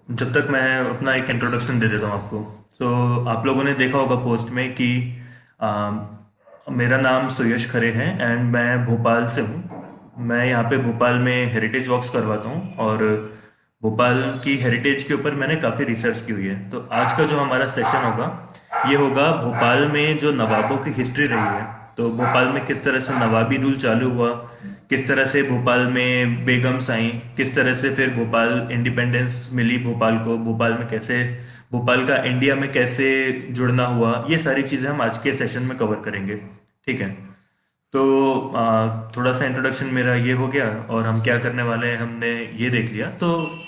जब तक मैं अपना एक इंट्रोडक्शन दे देता हूँ आपको। आप लोगों ने देखा होगा पोस्ट में कि आ, मेरा नाम सुयश खरे है एंड मैं भोपाल से हूँ। मैं यहाँ पे भोपाल में हेरिटेज वॉक्स करवाता हूँ और भोपाल की हेरिटेज के ऊपर मैंने काफ़ी रिसर्च की हुई है। तो आज का जो हमारा सेशन होगा ये होगा भोपाल में जो नवाबों की हिस्ट्री रही है। तो भोपाल में किस तरह से नवाबी रूल चालू हुआ, किस तरह से भोपाल में बेगम्स आई, किस तरह से फिर भोपाल इंडिपेंडेंस मिली भोपाल को, भोपाल में कैसे भोपाल का इंडिया में कैसे जुड़ना हुआ, ये सारी चीज़ें हम आज के सेशन में कवर करेंगे। ठीक है। तो थोड़ा सा इंट्रोडक्शन मेरा ये हो गया और हम क्या करने वाले हैं हमने ये देख लिया। तो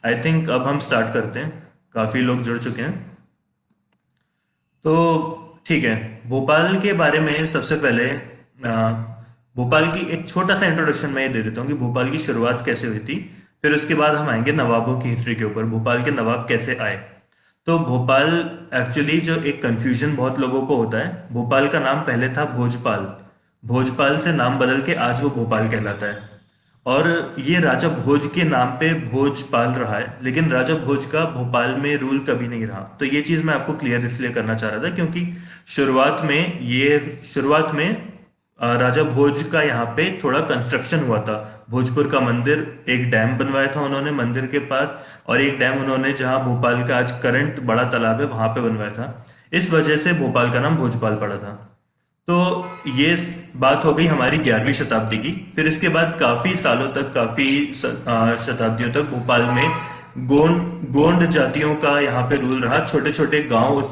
आई थिंक अब हम स्टार्ट करते हैं। काफ़ी लोग जुड़ चुके हैं। तो ठीक है। भोपाल के बारे में सबसे पहले भोपाल की एक छोटा सा इंट्रोडक्शन मैं ये दे देता हूँ कि भोपाल की शुरुआत कैसे हुई थी। फिर उसके बाद हम आएंगे नवाबों की हिस्ट्री के ऊपर, भोपाल के नवाब कैसे आए। तो भोपाल एक्चुअली जो एक कंफ्यूजन बहुत लोगों को होता है, भोपाल का नाम पहले था भोजपाल। भोजपाल से नाम बदल के आज वो भोपाल कहलाता है। और ये राजा भोज के नाम पे भोजपाल रहा है, लेकिन राजा भोज का भोपाल में रूल कभी नहीं रहा। तो ये चीज मैं आपको क्लियर इसलिए करना चाह रहा था क्योंकि शुरुआत में राजा भोज का यहाँ पे थोड़ा कंस्ट्रक्शन हुआ था। भोजपुर का मंदिर, एक डैम बनवाया था उन्होंने मंदिर के पास, और एक डैम उन्होंने जहाँ भोपाल का आज करंट बड़ा तालाब है वहां पे बनवाया था। इस वजह से भोपाल का नाम भोजपाल पड़ा था। तो ये बात हो गई हमारी 11वीं शताब्दी की। फिर इसके बाद काफी सालों तक, शताब्दियों तक भोपाल में गोंड गोंड जातियों का यहाँ पे रूल रहा। छोटे छोटे गांव,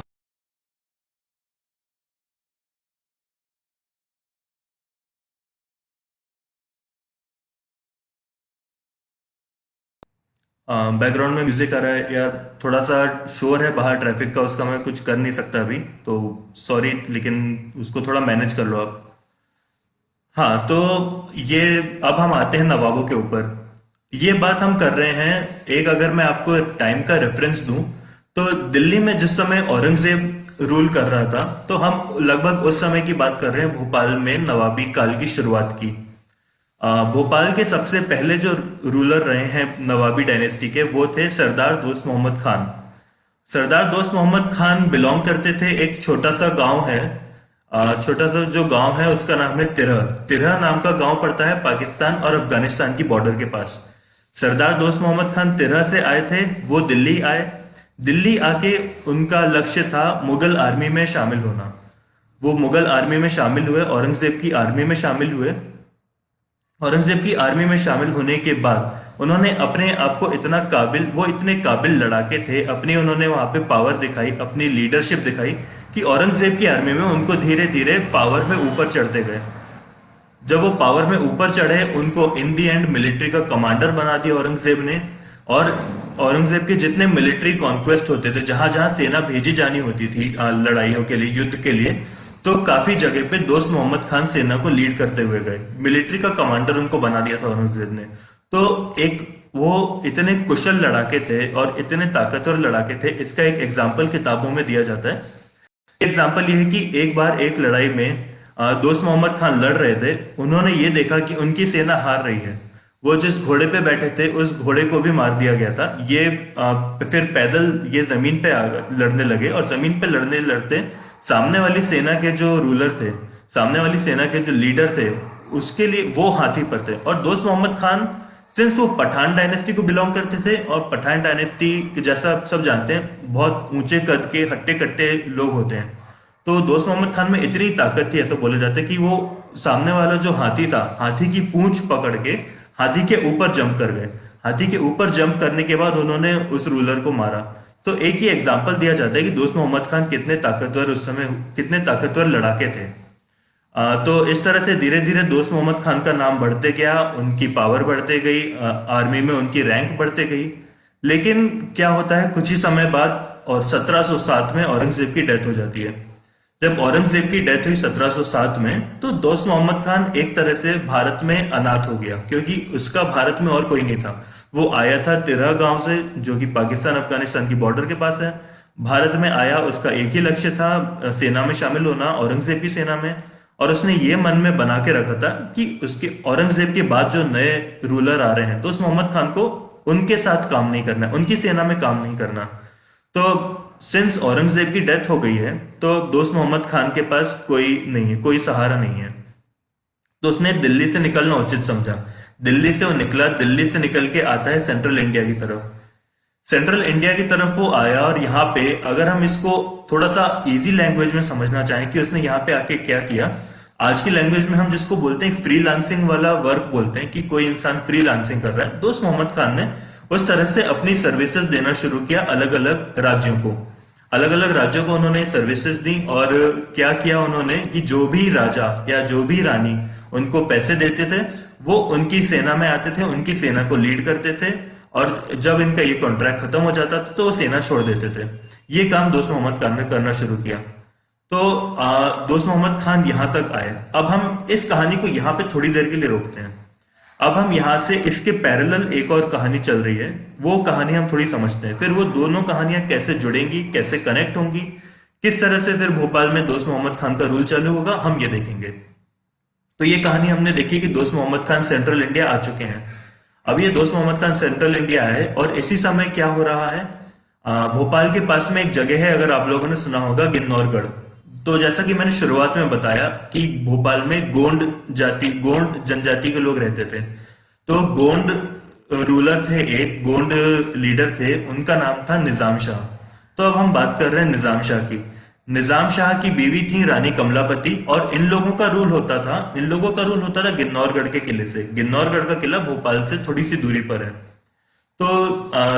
बैकग्राउंड में म्यूजिक आ रहा है या थोड़ा सा शोर है बाहर ट्रैफिक का, उसका मैं कुछ कर नहीं सकता अभी तो सॉरी, लेकिन उसको थोड़ा मैनेज कर लो आप। हाँ, तो ये अब हम आते हैं नवाबों के ऊपर। ये बात हम कर रहे हैं, एक अगर मैं आपको टाइम का रेफरेंस दूं तो दिल्ली में जिस समय औरंगजेब रूल कर रहा था, तो हम लगभग उस समय की बात कर रहे हैं भोपाल में नवाबी काल की शुरुआत की। भोपाल के सबसे पहले जो रूलर रहे हैं नवाबी डायनेस्टी के, वो थे सरदार दोस्त मोहम्मद खान। सरदार दोस्त मोहम्मद खान बिलोंग करते थे, एक छोटा सा गांव है। छोटा सा जो गांव है उसका नाम है तिरह। तिरह नाम का गांव पड़ता है पाकिस्तान और अफगानिस्तान की बॉर्डर के पास। सरदार दोस्त मोहम्मद खान तिरह से आए थे, वो दिल्ली आए। दिल्ली आके उनका लक्ष्य था मुगल आर्मी में शामिल होना। वो मुगल आर्मी में शामिल हुए, औरंगजेब की आर्मी में शामिल हुए। औरंगजेब की आर्मी में शामिल होने के बाद उन्होंने अपने आप को इतना काबिल, वो इतने काबिल लड़ाके थे, अपनी उन्होंने वहां पे पावर दिखाई, अपनी लीडरशिप दिखाई कि औरंगजेब की आर्मी में उनको धीरे धीरे पावर में ऊपर चढ़ते गए। जब वो पावर में ऊपर चढ़े, उनको इन दी एंड मिलिट्री का कमांडर बना दिया औरंगजेब ने। और औरंगजेब के जितने मिलिट्री कॉन्क्वेस्ट होते थे, जहां जहां सेना भेजी जानी होती थी लड़ाइयों के लिए, युद्ध के लिए, तो काफी जगह पे दोस्त मोहम्मद खान सेना को लीड करते हुए गए। मिलिट्री का कमांडर उनको बना दिया था औरंगजेब ने। तो एक वो इतने कुशल लड़ाके थे और इतने ताकतवर लड़ाके थे, इसका एक एग्जाम्पल किताबों में दिया जाता है। एग्जाम्पल ये है कि एक बार एक लड़ाई में दोस्त मोहम्मद खान लड़ रहे थे। उन्होंने ये देखा कि उनकी सेना हार रही है। वो जिस घोड़े पे बैठे थे उस घोड़े को भी मार दिया गया था। फिर पैदल ये जमीन पे लड़ने लगे, और जमीन पे लड़ने लड़ते सामने वाली सेना के जो रूलर थे, सामने वाली सेना के जो लीडर थे, उसके लिए वो हाथी पर थे। और दोस्त मोहम्मद खान, सिंस वो पठान डायनेस्टी को बिलोंग करते थे, और पठान डायनेस्टी जैसा आप सब जानते हैं बहुत ऊंचे कद के हट्टे कट्टे लोग होते हैं। तो दोस्त मोहम्मद खान में इतनी ताकत थी, ऐसा बोला जाता है कि वो सामने वाला जो हाथी था, हाथी की पूंछ पकड़ के हाथी के ऊपर जंप कर गए। हाथी के ऊपर जंप करने के बाद उन्होंने उस रूलर को मारा। तो एक ही एग्जाम्पल दिया जाता है कि दोस्त मोहम्मद खान कितने ताकतवर उस समय, कितने ताकतवर लड़ाके थे। तो इस तरह से धीरे धीरे दोस्त मोहम्मद खान का नाम बढ़ते गया, उनकी पावर बढ़ते गई, आर्मी में उनकी रैंक बढ़ते गई। लेकिन क्या होता है, कुछ ही समय बाद और 1707 में औरंगजेब की डेथ हो जाती है। जब औरंगजेब की डेथ हुई 1707 में, तो दोस्त मोहम्मद खान एक तरह से भारत में अनाथ हो गया, क्योंकि उसका भारत में और कोई नहीं था। वो आया था तिरह गांव से, जो कि पाकिस्तान अफगानिस्तान की बॉर्डर के पास है। भारत में आया, उसका एक ही लक्ष्य था, सेना में शामिल होना, औरंगजेब की सेना में। और उसने ये मन में बना के रखा था कि उसके औरंगजेब के बाद जो नए रूलर आ रहे हैं, दोस्त मोहम्मद खान को उनके साथ काम नहीं करना, उनकी सेना में काम नहीं करना। तो सिंस औरंगजेब की डेथ हो गई है, तो दोस्त मोहम्मद खान के पास कोई नहीं है, कोई सहारा नहीं है। तो उसने दिल्ली से निकलना उचित समझा। दिल्ली से वो निकला, दिल्ली से निकल के आता है सेंट्रल इंडिया की तरफ। सेंट्रल इंडिया की तरफ वो आया, और यहाँ पे अगर हम इसको थोड़ा सा इजी लैंग्वेज में समझना चाहें कि उसने यहाँ पे आके क्या किया, आज की लैंग्वेज में हम जिसको बोलते हैं फ्रीलांसिंग वाला वर्क बोलते हैं, कि कोई इंसान फ्रीलांसिंग कर रहा है, दोस्त मोहम्मद खान ने उस तरह से अपनी सर्विसेज देना शुरू किया अलग अलग राज्यों को। अलग अलग राज्यों को उन्होंने सर्विसेज दी, और क्या किया उन्होंने कि जो भी राजा या जो भी रानी उनको पैसे देते थे, वो उनकी सेना में आते थे, उनकी सेना को लीड करते थे, और जब इनका ये कॉन्ट्रैक्ट खत्म हो जाता था तो वो सेना छोड़ देते थे। ये काम दोस्त मोहम्मद खान ने करना शुरू किया। तो दोस्त मोहम्मद खान यहां तक आए। अब हम इस कहानी को यहाँ पे थोड़ी देर के लिए रोकते हैं। अब हम यहाँ से इसके पैरेलल एक और कहानी चल रही है, वो कहानी हम थोड़ी समझते हैं, फिर वो दोनों कहानियां कैसे जुड़ेंगी, कैसे कनेक्ट होंगी, किस तरह से फिर भोपाल में दोस्त मोहम्मद खान का रूल चालू होगा, हम ये देखेंगे। तो ये कहानी हमने देखी कि दोस्त मोहम्मद खान सेंट्रल इंडिया आ चुके हैं। अब ये दोस्त मोहम्मद खान सेंट्रल इंडिया है, और इसी समय क्या हो रहा है, भोपाल के पास में एक जगह है, अगर आप लोगों ने सुना होगा, गिन्नौरगढ़। तो जैसा कि मैंने शुरुआत में बताया कि भोपाल में गोंड जनजाति के लोग रहते थे। तो गोंड रूलर थे, एक गोंड लीडर थे, उनका नाम था निजाम शाह। तो अब हम बात कर रहे हैं निजाम शाह की। निजाम शाह की बीवी थी रानी कमलापति, और इन लोगों का रूल होता था गिन्नौरगढ़ के किले से। गिन्नौरगढ़ का किला भोपाल से थोड़ी सी दूरी पर है। तो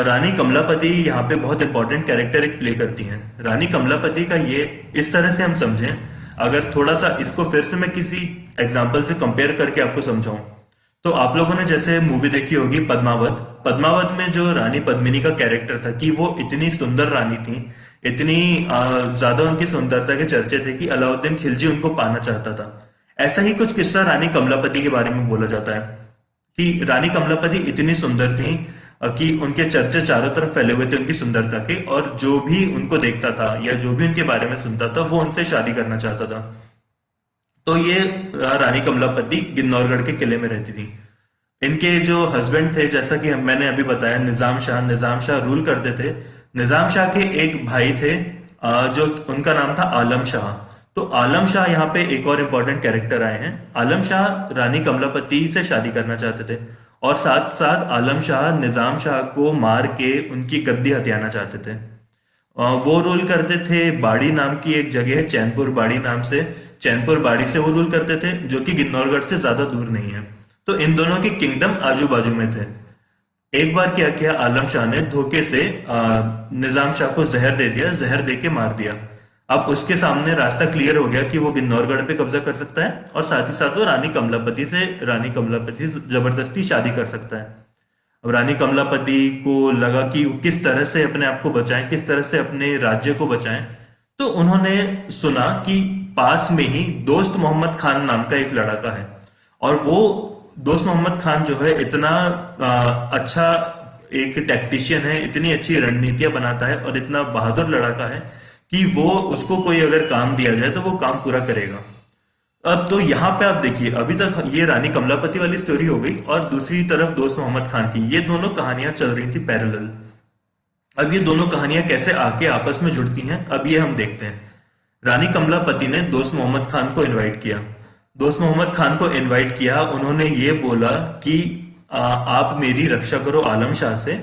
रानी कमलापति यहाँ पे बहुत इंपॉर्टेंट कैरेक्टर एक प्ले करती हैं। रानी कमलापति का ये इस तरह से हम समझें, अगर थोड़ा सा इसको फिर से मैं किसी एग्जाम्पल से कंपेयर करके आपको समझाऊं, तो आप लोगों ने जैसे मूवी देखी होगी पद्मावत। पद्मावत में जो रानी पद्मिनी का कैरेक्टर था, कि वो इतनी सुंदर रानी थी, इतनी ज्यादा उनकी सुंदरता के चर्चे थे कि अलाउद्दीन खिलजी उनको पाना चाहता था। ऐसा ही कुछ किस्सा रानी कमलापति के बारे में बोला जाता है, कि रानी कमलापति इतनी सुंदर थी कि उनके चर्चे चारों तरफ फैले हुए थे उनकी सुंदरता के, और जो भी उनको देखता था या जो भी उनके बारे में सुनता था, वो उनसे शादी करना चाहता था। तो ये रानी कमलापति गिन्नौरगढ़ के किले में रहती थी। इनके जो हस्बैंड थे, जैसा कि मैंने अभी बताया, निजाम शाह रूल करते थे। निजाम शाह के एक भाई थे, जो उनका नाम था आलम शाह। तो आलम शाह यहाँ पे एक और इम्पोर्टेंट कैरेक्टर आए हैं। आलम शाह रानी कमलापति से शादी करना चाहते थे, और साथ साथ आलम शाह निजाम शाह को मार के उनकी गद्दी हथियाना चाहते थे। वो रूल करते थे बाड़ी नाम की एक जगह है, चैनपुर बाड़ी नाम से। चैनपुर बाड़ी से वो रूल करते थे, जो कि गिन्नौरगढ़ से ज्यादा दूर नहीं है। तो इन दोनों की किंगडम आजू बाजू में थे। एक बार क्या किया आलम शाह ने, धोखे से निजाम शाह को जहर दे दिया, जहर दे के मार दिया। अब उसके सामने रास्ता क्लियर हो गया कि वो गिन्नौरगढ़ पे कब्जा कर सकता है, और साथ ही साथ वो रानी कमलापति से जबरदस्ती शादी कर सकता है। अब रानी कमलापति को लगा कि वो किस तरह से अपने आप को बचाएं, किस तरह से अपने राज्य को बचाएं। तो उन्होंने सुना कि पास में ही दोस्त मोहम्मद खान नाम का एक लड़का है, और वो दोस्त मोहम्मद खान जो है इतना अच्छा एक टैक्टिशियन है, इतनी अच्छी रणनीतियां बनाता है, और इतना बहादुर लड़का है कि वो उसको कोई अगर काम दिया जाए तो वो काम पूरा करेगा। अब तो यहाँ पे आप देखिए, अभी तक ये रानी कमलापति वाली स्टोरी हो गई, और दूसरी तरफ दोस्त मोहम्मद खान की, ये दोनों कहानियां चल रही थी पैरेलल। अब ये दोनों कहानियां कैसे आके आपस में जुड़ती हैं, अब ये हम देखते हैं। रानी कमलापति ने दोस्त मोहम्मद खान को इनवाइट किया। दोस्त मोहम्मद खान को इनवाइट किया, उन्होंने ये बोला कि आप मेरी रक्षा करो आलम शाह से।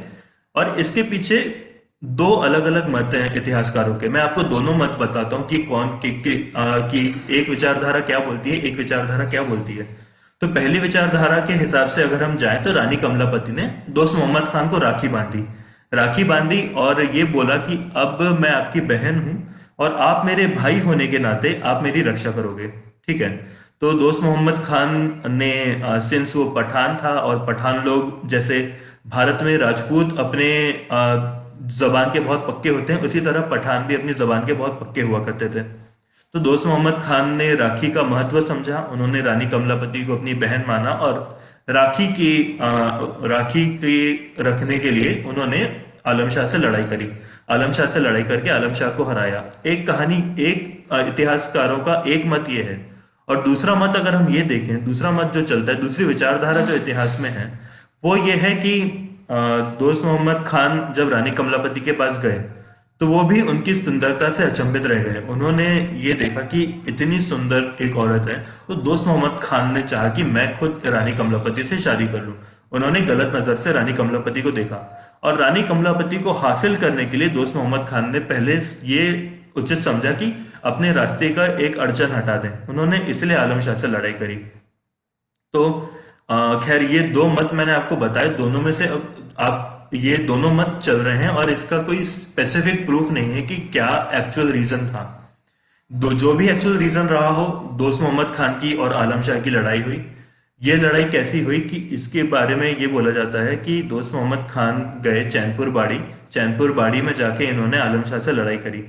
और इसके पीछे दो अलग अलग मत हैं इतिहासकारों के। मैं आपको दोनों मत बताता हूँ कि कि एक विचारधारा क्या बोलती है, एक विचारधारा क्या बोलती है। तो पहली विचारधारा के हिसाब से अगर हम जाएं, तो रानी कमलापति ने दोस्त मोहम्मद खान को राखी बांधी, और ये बोला कि अब मैं आपकी बहन हूं, और आप मेरे भाई होने के नाते आप मेरी रक्षा करोगे, ठीक है। तो दोस्त मोहम्मद खान ने, सिंस वो पठान था, और पठान लोग जैसे भारत में राजपूत अपने जबान के बहुत पक्के होते हैं, उसी तरह पठान भी अपनी जबान के बहुत पक्के हुआ करते थे। तो दोस्त मोहम्मद खान ने राखी का महत्व समझा, उन्होंने रानी कमलापति को अपनी बहन माना, और राखी के रखने के लिए उन्होंने आलम शाह से लड़ाई करी। आलम शाह से लड़ाई करके आलम शाह को हराया। एक कहानी, एक इतिहासकारों का एक मत ये है। और दूसरा मत अगर हम ये देखें, दूसरा मत जो चलता है, दूसरी विचारधारा जो इतिहास में है, वो ये है कि दोस्त मोहम्मद खान जब रानी कमलापति के पास गए तो वो भी उनकी सुंदरता से अचंभित रह गए। उन्होंने ये देखा कि इतनी सुंदर एक औरत है, तो दोस्त मोहम्मद खान ने चाहा कि मैं खुद रानी कमलापति से शादी कर लूं। उन्होंने गलत नजर से रानी कमलापति को देखा, और रानी कमलापति को हासिल करने के लिए दोस्त मोहम्मद खान ने पहले ये उचित समझा कि अपने रास्ते का एक अड़चन हटा दें। उन्होंने इसलिए आलम शाह से लड़ाई करी। तो खैर, ये दो मत मैंने आपको बताए, दोनों में से अब आप ये दोनों मत चल रहे हैं और इसका कोई स्पेसिफिक प्रूफ नहीं है कि क्या एक्चुअल रीजन था। दो जो भी एक्चुअल रीजन रहा हो, दोस्त मोहम्मद खान की और आलम शाह की लड़ाई हुई। ये लड़ाई कैसी हुई कि इसके बारे में ये बोला जाता है कि दोस्त मोहम्मद खान गए चैनपुर बाड़ी। चैनपुर बाड़ी में जाके इन्होंने आलम शाह से लड़ाई करी,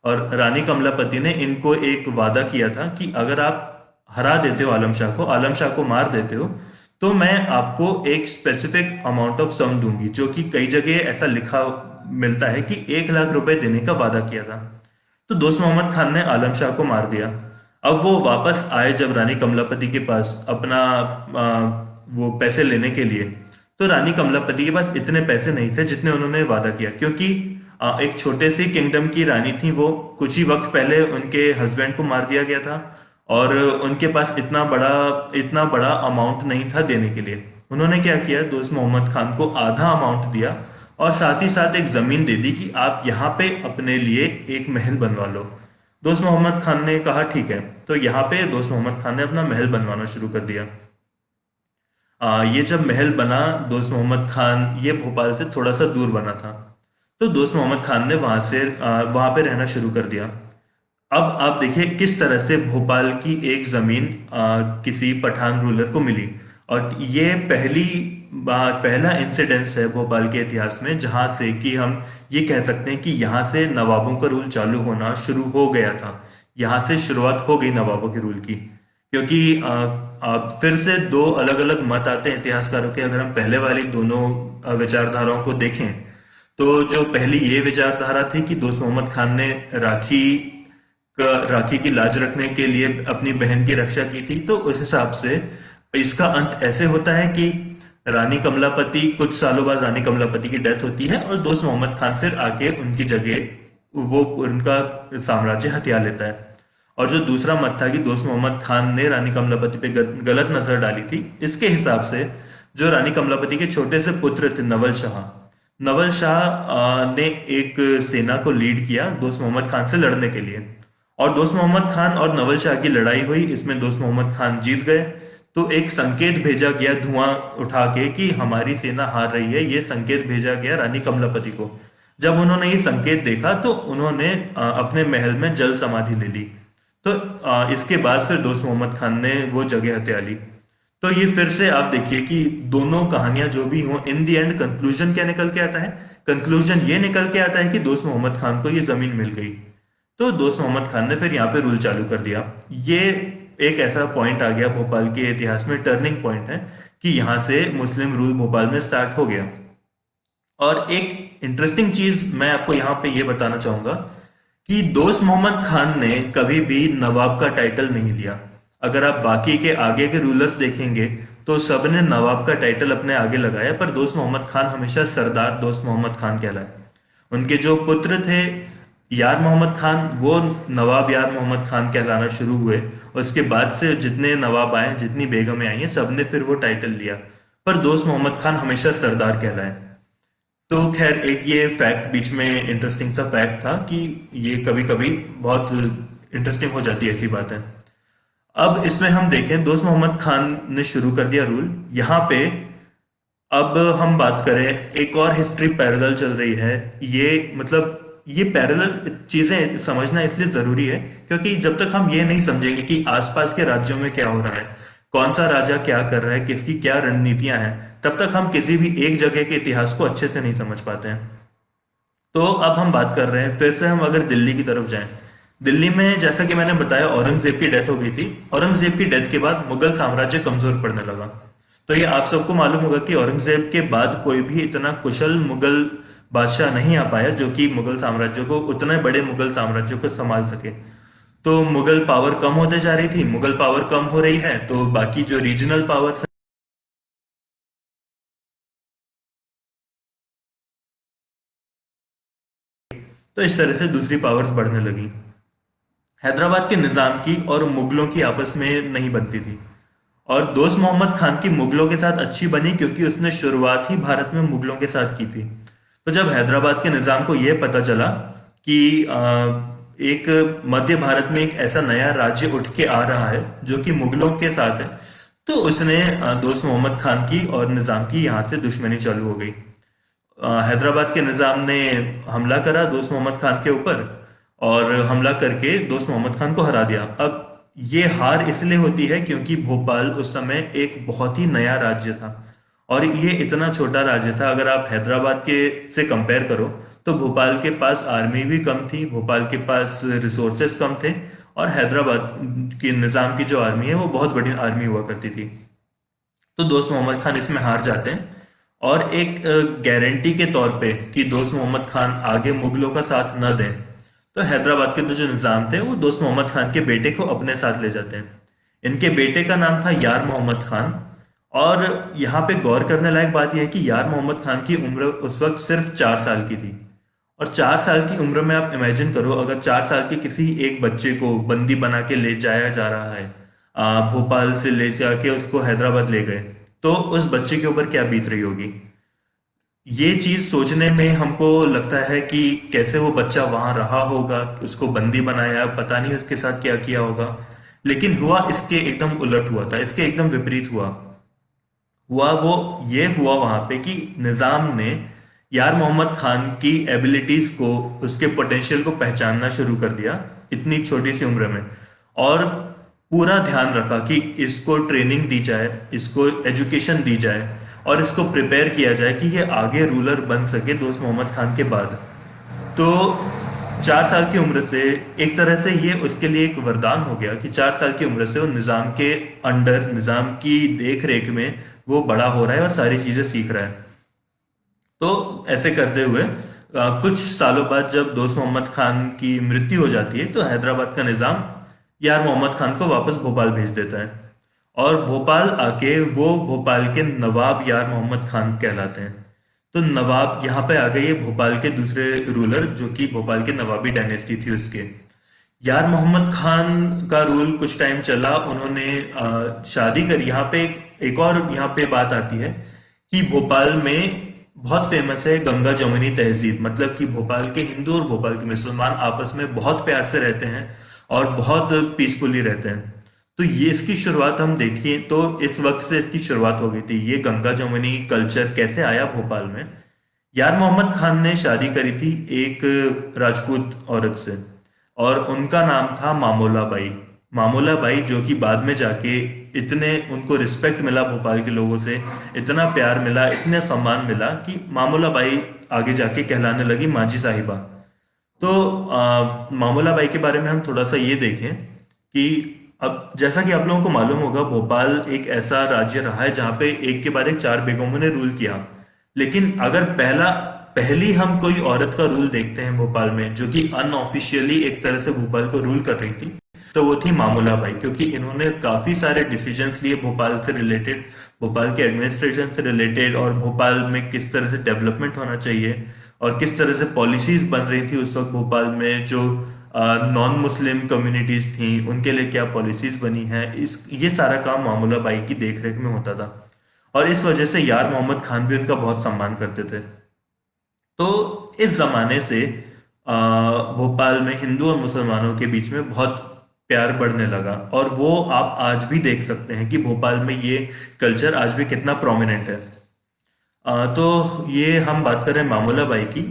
और रानी कमलापति ने इनको एक वादा किया था कि अगर आप हरा देते हो आलम शाह को मार देते हो, तो मैं आपको एक स्पेसिफिक अमाउंट ऑफ सम दूंगी, जो कि कई जगह ऐसा लिखा मिलता है कि 1 लाख रुपए देने का वादा किया था। तो दोस्त मोहम्मद खान ने आलम शाह को मार दिया। अब वो वापस आए जब रानी कमलापति के पास अपना वो पैसे लेने के लिए, तो रानी कमलापति के पास इतने पैसे नहीं थे जितने उन्होंने वादा किया, क्योंकि एक छोटे से किंगडम की रानी थी वो। कुछ ही वक्त पहले उनके हस्बैंड को मार दिया गया था, और उनके पास इतना बड़ा अमाउंट नहीं था देने के लिए। उन्होंने क्या किया, दोस्त मोहम्मद खान को आधा अमाउंट दिया, और साथ ही साथ एक जमीन दे दी कि आप यहाँ पे अपने लिए एक महल बनवा लो। दोस्त मोहम्मद खान ने कहा ठीक है, तो यहाँ पे दोस्त मोहम्मद खान ने अपना महल बनवाना शुरू कर दिया। ये जब महल बना, दोस्त मोहम्मद खान ये भोपाल से थोड़ा सा दूर बना था, तो दोस्त मोहम्मद खान ने वहां पे रहना शुरू कर दिया। अब आप देखिए किस तरह से भोपाल की एक जमीन किसी पठान रूलर को मिली। और ये पहला इंसिडेंस है भोपाल के इतिहास में जहां से कि हम ये कह सकते हैं कि यहाँ से नवाबों का रूल चालू होना शुरू हो गया था। यहाँ से शुरुआत हो गई नवाबों के रूल की, क्योंकि फिर से दो अलग अलग मत आते हैं इतिहासकारों के। अगर हम पहले वाली दोनों विचारधाराओं को देखें, तो जो पहली ये विचारधारा थी कि दोस्त मोहम्मद खान ने राखी की लाज रखने के लिए अपनी बहन की रक्षा की थी, तो उस हिसाब से इसका अंत ऐसे होता है कि रानी कमलापति, कुछ सालों बाद रानी कमलापति की डेथ होती है, और दोस्त मोहम्मद खान फिर आके उनकी जगह वो उनका साम्राज्य हथिया लेता है। और जो दूसरा मत था कि दोस्त मोहम्मद खान ने रानी कमलापति पे गलत नजर डाली थी, इसके हिसाब से जो रानी कमलापति के छोटे से पुत्र थे नवल शाह ने एक सेना को लीड किया दोस्त मोहम्मद खान से लड़ने के लिए। और दोस्त मोहम्मद खान और नवल शाह की लड़ाई हुई, इसमें दोस्त मोहम्मद खान जीत गए। तो एक संकेत भेजा गया धुआं उठा के कि हमारी सेना हार रही है, ये संकेत भेजा गया रानी कमलापति को। जब उन्होंने ये संकेत देखा तो उन्होंने अपने महल में जल समाधि ले ली। तो इसके बाद फिर दोस्त मोहम्मद खान ने वो जगह हत्या ली। तो ये फिर से आप देखिए कि दोनों कहानियां जो भी हों, इन दी एंड कंक्लूजन क्या निकल के आता है? कंक्लूजन ये निकल के आता है कि दोस्त मोहम्मद खान को ये जमीन मिल गई। तो दोस्त मोहम्मद खान ने फिर यहाँ पे रूल चालू कर दिया। ये एक ऐसा पॉइंट आ गया भोपाल के इतिहास में, टर्निंग पॉइंट है कि यहाँ से मुस्लिम रूल भोपाल में स्टार्ट हो गया। और एक इंटरेस्टिंग चीज मैं आपको यहाँ पे ये बताना चाहूंगा कि दोस्त मोहम्मद खान ने कभी भी नवाब का टाइटल नहीं लिया। अगर आप बाकी के आगे के रूलर्स देखेंगे तो सबने नवाब का टाइटल अपने आगे लगाया, पर दोस्त मोहम्मद खान हमेशा सरदार दोस्त मोहम्मद खान कहलाए। उनके जो पुत्र थे यार मोहम्मद खान, वो नवाब यार मोहम्मद खान कहलाना शुरू हुए। उसके बाद से जितने नवाब आए, जितनी बेगमें आई हैं, सबने फिर वो टाइटल लिया, पर दोस्त मोहम्मद खान हमेशा सरदार कहलाए। तो खैर, एक ये फैक्ट बीच में इंटरेस्टिंग सा फैक्ट था कि ये कभी कभी बहुत इंटरेस्टिंग हो जाती है ऐसी बात है। अब इसमें हम देखें, दोस्त मोहम्मद खान ने शुरू कर दिया रूल यहाँ पे। अब हम बात करें, एक और हिस्ट्री पैरेलल चल रही है। ये मतलब ये पैरेलल चीजें समझना इसलिए जरूरी है क्योंकि जब तक हम ये नहीं समझेंगे कि आसपास के राज्यों में क्या हो रहा है, कौन सा राजा क्या कर रहा है, किसकी क्या रणनीतियां हैं, तब तक हम किसी भी एक जगह के इतिहास को अच्छे से नहीं समझ पाते हैं। तो अब हम बात कर रहे हैं, फिर से हम अगर दिल्ली की तरफ जाएं। दिल्ली में जैसा कि मैंने बताया, औरंगजेब की डेथ हो गई थी। औरंगजेब की डेथ के बाद मुगल साम्राज्य कमजोर पड़ने लगा। तो ये आप सबको मालूम होगा कि औरंगजेब के बाद कोई भी इतना कुशल मुगल बादशाह नहीं आ पाया जो कि मुगल साम्राज्य को, उतने बड़े मुगल साम्राज्य को संभाल सके। तो मुगल पावर कम होते जा रही थी। मुगल पावर कम हो रही है तो बाकी जो रीजनल पावर तो इस तरह से दूसरी पावर्स बढ़ने लगी। हैदराबाद के निज़ाम की और मुगलों की आपस में नहीं बनती थी। और दोस्त मोहम्मद खान की मुगलों के साथ अच्छी बनी क्योंकि उसने शुरुआत ही भारत में मुगलों के साथ की थी। तो जब हैदराबाद के निज़ाम को यह पता चला कि एक मध्य भारत में एक ऐसा नया राज्य उठ के आ रहा है जो कि मुगलों के साथ है, तो उसने दोस्त मोहम्मद खान की और निज़ाम की यहाँ से दुश्मनी चालू हो गई। हैदराबाद के निज़ाम ने हमला करा दोस्त मोहम्मद खान के ऊपर, और हमला करके दोस्त मोहम्मद खान को हरा दिया। अब ये हार इसलिए होती है क्योंकि भोपाल उस समय एक बहुत ही नया राज्य था, और ये इतना छोटा राज्य था। अगर आप हैदराबाद के से कंपेयर करो तो भोपाल के पास आर्मी भी कम थी, भोपाल के पास रिसोर्सेस कम थे, और हैदराबाद की निज़ाम की जो आर्मी है वो बहुत बड़ी आर्मी हुआ करती थी। तो दोस्त मोहम्मद खान इसमें हार जाते हैं, और एक गारंटी के तौर पे कि दोस्त मोहम्मद खान आगे मुगलों का साथ न दें, तो हैदराबाद के जो निज़ाम थे वो दोस्त मोहम्मद खान के बेटे को अपने साथ ले जाते हैं। इनके बेटे का नाम था यार मोहम्मद खान। और यहाँ पे गौर करने लायक बात यह है कि यार मोहम्मद खान की उम्र उस वक्त सिर्फ 4 साल की थी। और 4 साल की उम्र में आप इमेजिन करो, अगर 4 साल के किसी एक बच्चे को बंदी बना के ले जाया जा रहा है, भोपाल से ले जाके उसको हैदराबाद ले गए, तो उस बच्चे के ऊपर क्या बीत रही होगी। ये चीज सोचने में हमको लगता है कि कैसे वो बच्चा वहां रहा होगा, उसको बंदी बनाया, पता नहीं उसके साथ क्या किया होगा। लेकिन हुआ इसके एकदम उलट हुआ था, इसके एकदम विपरीत हुआ। हुआ वो ये हुआ वहां पे कि निजाम ने यार मोहम्मद खान की एबिलिटीज को, उसके पोटेंशियल को पहचानना शुरू कर दिया इतनी छोटी सी उम्र में। और पूरा ध्यान रखा कि इसको ट्रेनिंग दी जाए, इसको एजुकेशन दी जाए, और इसको प्रिपेयर किया जाए कि ये आगे रूलर बन सके दोस्त मोहम्मद खान के बाद। तो 4 साल की उम्र से एक तरह से ये उसके लिए एक वरदान हो गया कि 4 साल की उम्र से वो निज़ाम के अंडर, निज़ाम की देख रेख में वो बड़ा हो रहा है और सारी चीज़ें सीख रहा है। तो ऐसे करते हुए कुछ सालों बाद जब दोस्त मोहम्मद खान की मृत्यु हो जाती है, तो हैदराबाद का निज़ाम यार मोहम्मद खान को वापस भोपाल भेज देता है। और भोपाल आके वो भोपाल के नवाब यार मोहम्मद खान कहलाते हैं। तो नवाब यहाँ पे आ गए, ये भोपाल के दूसरे रूलर जो कि भोपाल के नवाबी डायनेस्टी थी उसके। यार मोहम्मद खान का रूल कुछ टाइम चला, उन्होंने शादी करी। यहाँ पे एक और यहाँ पे बात आती है कि भोपाल में बहुत फेमस है गंगा जमुनी तहजीब, मतलब कि भोपाल के हिंदू और भोपाल के मुसलमान आपस में बहुत प्यार से रहते हैं और बहुत पीसफुली रहते हैं। तो ये इसकी शुरुआत हम देखिए तो इस वक्त से इसकी शुरुआत हो गई थी। ये गंगा जमुनी कल्चर कैसे आया भोपाल में। यार मोहम्मद खान ने शादी करी थी एक राजपूत औरत से, और उनका नाम था मामोला बाई। मामोला बाई जो कि बाद में जाके इतने उनको रिस्पेक्ट मिला भोपाल के लोगों से, इतना प्यार मिला, इतने सम्मान मिला कि मामोला बाई आगे जाके कहलाने लगी मांझी साहिबा। तो मामोला बाई के बारे में हम थोड़ा सा ये देखें कि अब जैसा कि आप लोगों को मालूम होगा, भोपाल एक ऐसा राज्य रहा है जहाँ पे एक के बाद एक 4 बेगमों ने रूल किया। लेकिन अगर पहली हम कोई औरत का रूल देखते हैं भोपाल में जो कि अनऑफिशियली एक तरह से भोपाल को रूल कर रही थी, तो वो थी मामूला बाई। क्योंकि इन्होंने काफी सारे डिसीजंस लिए भोपाल से रिलेटेड, भोपाल के एडमिनिस्ट्रेशन से रिलेटेड, और भोपाल में किस तरह से डेवलपमेंट होना चाहिए और किस तरह से पॉलिसीज बन रही थी उस वक्त भोपाल में। जो नॉन मुस्लिम कम्युनिटीज थी उनके लिए क्या पॉलिसीज बनी हैं, इस ये सारा काम मामूला बाई की देखरेख में होता था। और इस वजह से यार मोहम्मद खान भी उनका बहुत सम्मान करते थे। तो इस जमाने से भोपाल में हिंदू और मुसलमानों के बीच में बहुत प्यार बढ़ने लगा, और वो आप आज भी देख सकते हैं कि भोपाल में ये कल्चर आज भी कितना प्रोमिनेंट है। तो ये हम बात कर रहे हैं मामूला बाई की।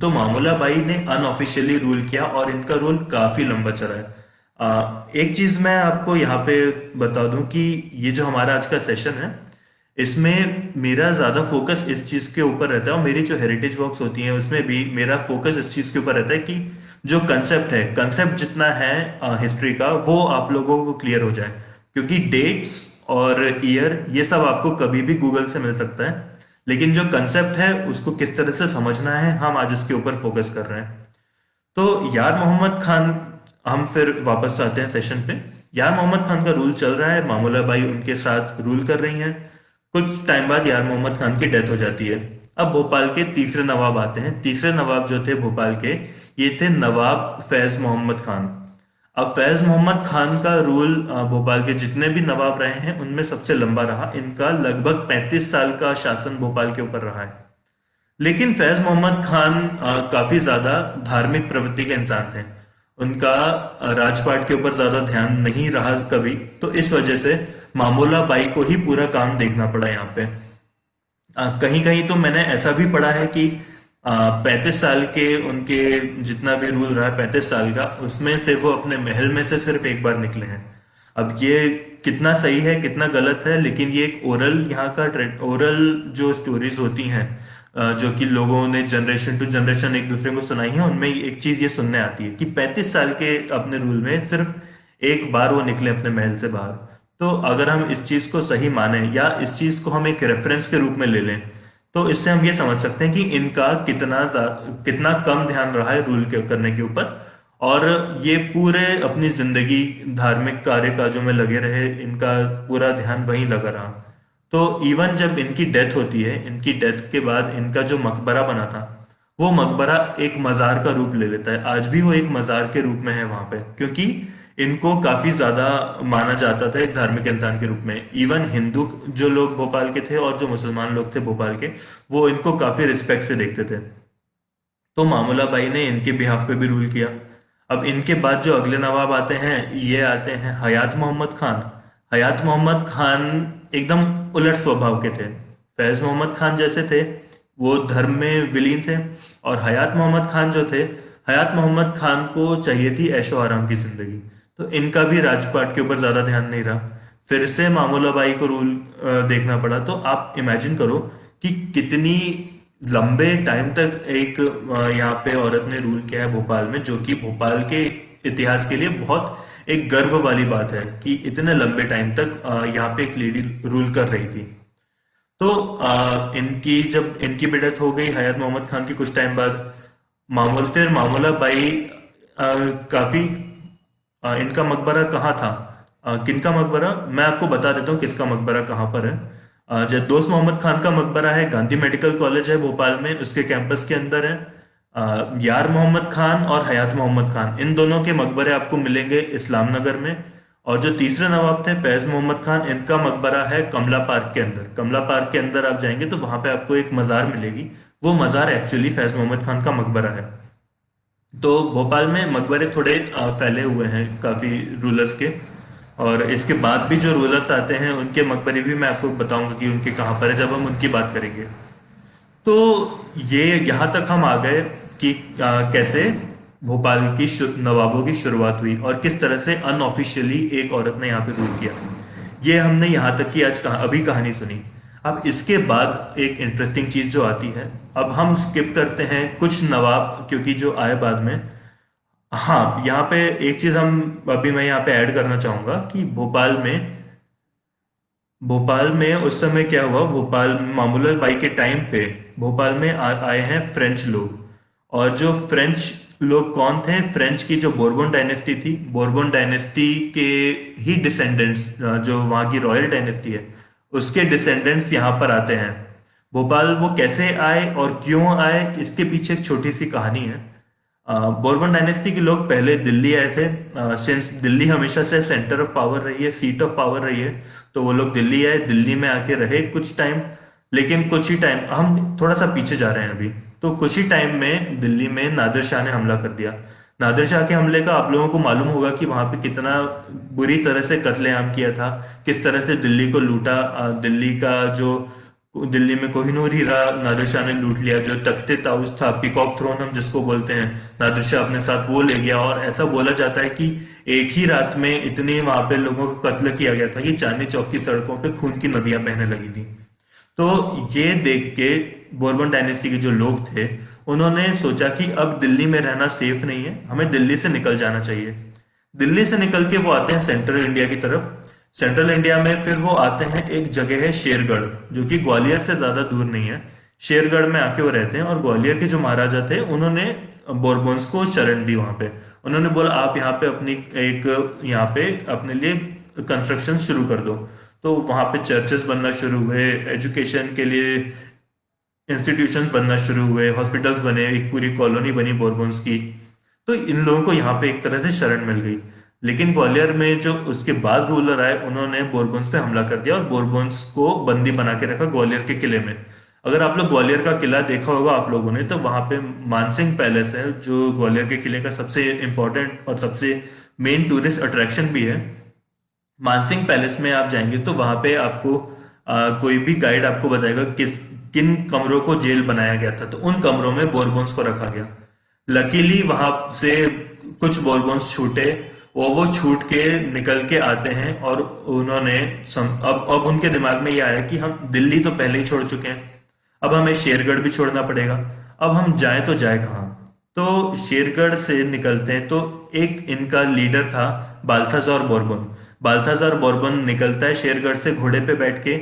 तो मामूला बाई ने अनऑफिशियली रूल किया और इनका रूल काफी लंबा चला है। एक चीज मैं आपको यहाँ पे बता दूं कि ये जो हमारा आज का सेशन है, इसमें मेरा ज्यादा फोकस इस चीज के ऊपर रहता है, और मेरी जो हेरिटेज वॉक्स होती हैं उसमें भी मेरा फोकस इस चीज के ऊपर रहता है कि जो कंसेप्ट जितना है हिस्ट्री का, वो आप लोगों को क्लियर हो जाए। क्योंकि डेट्स और ईयर ये सब आपको कभी भी गूगल से मिल सकता है, लेकिन जो कंसेप्ट है उसको किस तरह से समझना है, हम आज इसके ऊपर फोकस कर रहे हैं। तो यार मोहम्मद खान, हम फिर वापस आते हैं सेशन पे। यार मोहम्मद खान का रूल चल रहा है, मामूला बाई उनके साथ रूल कर रही हैं। कुछ टाइम बाद यार मोहम्मद खान की डेथ हो जाती है। अब भोपाल के तीसरे नवाब आते हैं। तीसरे नवाब जो थे भोपाल के, ये थे नवाब फैज मोहम्मद खान। अब फैज मोहम्मद खान का रूल, भोपाल के जितने भी नवाब रहे हैं उनमें सबसे लंबा रहा। इनका लगभग 35 साल का शासन भोपाल के ऊपर रहा है। लेकिन फैज मोहम्मद खान काफी ज्यादा धार्मिक प्रवृत्ति के इंसान थे। उनका राजपाट के ऊपर ज्यादा ध्यान नहीं रहा कभी, तो इस वजह से मामूला बाई को ही पूरा काम देखना पड़ा यहाँ पे। कहीं कहीं तो मैंने ऐसा भी पढ़ा है कि 35 साल के उनके जितना भी रूल रहा है, 35 साल का, उसमें से वो अपने महल में से सिर्फ एक बार निकले हैं। अब ये कितना सही है कितना गलत है, लेकिन ये एक ओरल यहाँ का ओरल जो स्टोरीज होती हैं, जो कि लोगों ने जनरेशन टू जनरेशन एक दूसरे को सुनाई है, उनमें एक चीज ये सुनने आती है कि 35 साल के अपने रूल में सिर्फ एक बार वो निकले अपने महल से बाहर। तो अगर हम इस चीज को सही माने या इस चीज को हम एक रेफरेंस के रूप में ले लें, तो इससे हम ये समझ सकते हैं कि इनका कितना कम ध्यान रहा है रूल के करने के ऊपर। और ये पूरे अपनी जिंदगी धार्मिक कार्य काजों में लगे रहे, इनका पूरा ध्यान वहीं लगा रहा। तो इवन जब इनकी डेथ होती है, इनकी डेथ के बाद इनका जो मकबरा बना था, वो मकबरा एक मजार का रूप ले लेता है। आज भी वो एक मजार के रूप में है वहां पे, क्योंकि इनको काफी ज्यादा माना जाता था एक धार्मिक इंसान के रूप में। इवन हिंदू जो लोग भोपाल के थे और जो मुसलमान लोग थे भोपाल के, वो इनको काफी रिस्पेक्ट से देखते थे। तो मामूला बाई ने इनके बिहाफ पे भी रूल किया। अब इनके बाद जो अगले नवाब आते हैं, ये आते हैं हयात मोहम्मद खान। हयात मोहम्मद खान एकदम उलट स्वभाव के थे। फैज मोहम्मद खान जैसे थे, वो धर्म में विलीन थे। और हयात मोहम्मद खान जो थे, हयात मोहम्मद खान को चाहिए थी ऐशो आराम की जिंदगी। तो इनका भी राजपाट के ऊपर ज्यादा ध्यान नहीं रहा। फिर से मामूला बाई को रूल देखना पड़ा। तो आप इमेजिन करो कि कितनी लंबे टाइम तक एक यहाँ पे औरत ने रूल किया है भोपाल में, जो कि भोपाल के इतिहास के लिए बहुत एक गर्व वाली बात है कि इतने लंबे टाइम तक यहाँ पे एक लेडी रूल कर रही थी। तो इनकी जब इनकी भी डेथ हो गई हयात मोहम्मद खान की कुछ टाइम बाद, फिर मामूला बाई काफी इनका मकबरा कहाँ था, किनका मकबरा, मैं आपको बता देता हूँ किसका मकबरा कहाँ पर है। जरदोस मोहम्मद खान का मकबरा है, गांधी मेडिकल कॉलेज है भोपाल में, उसके कैंपस के अंदर है। यार मोहम्मद खान और हयात मोहम्मद खान, इन दोनों के मकबरे आपको मिलेंगे इस्लाम नगर में। और जो तीसरे नवाब थे फैज मोहम्मद खान, इनका मकबरा है कमला पार्क के अंदर। कमला पार्क के अंदर आप जाएंगे तो वहां पे आपको एक मजार मिलेगी, वो मजार एक्चुअली फैज मोहम्मद खान का मकबरा है। तो भोपाल में मकबरे थोड़े फैले हुए हैं काफी रूलर्स के। और इसके बाद भी जो रूलर्स आते हैं उनके मकबरे भी मैं आपको बताऊंगा कि उनके कहाँ पर है जब हम उनकी बात करेंगे। तो ये यहाँ तक हम आ गए कि कैसे भोपाल की नवाबों की शुरुआत हुई और किस तरह से अनऑफिशियली एक औरत ने यहाँ पे रूल किया। ये हमने यहाँ तक की आज अभी कहानी सुनी। अब इसके बाद एक इंटरेस्टिंग चीज जो आती है, अब हम स्किप करते हैं कुछ नवाब क्योंकि जो आए बाद में। हाँ, यहाँ पे एक चीज हम अभी मैं यहाँ पे ऐड करना चाहूंगा कि भोपाल में उस समय क्या हुआ, भोपाल मामूला बाई के टाइम पे भोपाल में आए हैं फ्रेंच लोग। और जो फ्रेंच लोग कौन थे, फ्रेंच की जो बोरबोन डायनेस्टी थी, बोरबोन डायनेस्टी के ही डिसेंडेंट्स, जो वहाँ की रॉयल डायनेस्टी है उसके डिसेंडेंट्स यहाँ पर आते हैं भोपाल। वो कैसे आए और क्यों आए, इसके पीछे एक छोटी सी कहानी है। बोरबन डायनेस्टी के लोग पहले दिल्ली आए थे। सिंस दिल्ली हमेशा से सेंटर ऑफ पावर रही है, सीट ऑफ पावर रही है, तो वो लोग दिल्ली आए, दिल्ली में आके रहे कुछ टाइम। लेकिन कुछ ही टाइम, हम थोड़ा सा पीछे जा रहे हैं अभी, तो कुछ ही टाइम में दिल्ली में नादिर शाह ने हमला कर दिया। नादिर शाह के हमले का आप लोगों को मालूम होगा कि वहां पे कितना बुरी तरह से कत्लेआम किया था, किस तरह से दिल्ली को लूटा। दिल्ली का जो दिल्ली में कोहिनूर हीरा नादिर शाह ने लूट लिया, जो तख्ते ताउस था, पीकॉक थ्रोन हम जिसको बोलते हैं, नादिर शाह अपने साथ वो ले गया। और ऐसा बोला जाता है कि एक ही रात में इतने वहां पे लोगों को कत्ल किया गया था कि चांदनी चौक की सड़कों पे खून की नदियां बहने लगी थी। तो ये देख के बोरबन डायनेस्टी के जो लोग थे उन्होंने सोचा कि अब दिल्ली में रहना सेफ नहीं है, हमें दिल्ली से निकल जाना चाहिए। दिल्ली से निकल के वो आते हैं सेंट्रल इंडिया की तरफ। सेंट्रल इंडिया में फिर वो आते हैं, एक जगह है शेरगढ़, जो कि ग्वालियर से ज्यादा दूर नहीं है। शेरगढ़ में आके वो रहते हैं और ग्वालियर के जो महाराजा थे उन्होंने बोरबोन्स को शरण दी वहां पे। उन्होंने बोला आप यहाँ पे अपनी यहाँ पे अपने लिए कंस्ट्रक्शन शुरू कर दो। तो वहां पे चर्चेस बनना शुरू हुए, एजुकेशन के लिए इंस्टीट्यूशंस बनना शुरू हुए, हॉस्पिटल्स बने, एक पूरी कॉलोनी बनी बोरबोन्स की। तो इन लोगों को यहाँ पे एक तरह से शरण मिल गई। लेकिन ग्वालियर में जो उसके बाद रूलर आए, उन्होंने बोरबोन्स पे हमला कर दिया और बोरबोन्स को बंदी बना के रखा ग्वालियर के किले में। अगर आप लोग ग्वालियर का किला देखा होगा आप लोगों ने, तो वहां पे मानसिंह पैलेस है, जो ग्वालियर के किले का सबसे इंपॉर्टेंट और सबसे मेन टूरिस्ट अट्रैक्शन भी है। मानसिंह पैलेस में आप जाएंगे तो वहां पे आपको कोई भी गाइड आपको बताएगा किन कमरों को जेल बनाया गया था, तो उन कमरों में बोरबोन्स को रखा गया। लकीली वहां से कुछ बोरबोन्स छूटे, वो छूट के निकल के आते हैं और उन्होंने अब उनके दिमाग में ये आया कि हम दिल्ली तो पहले ही छोड़ चुके हैं, अब हमें शेरगढ़ भी छोड़ना पड़ेगा। अब हम जाएं तो जाए कहाँ? तो शेरगढ़ से निकलते हैं तो एक इनका लीडर था बाल्थाजार बोरबन। बाल्थाजार बोरबन निकलता है शेरगढ़ से घोड़े पे बैठ के,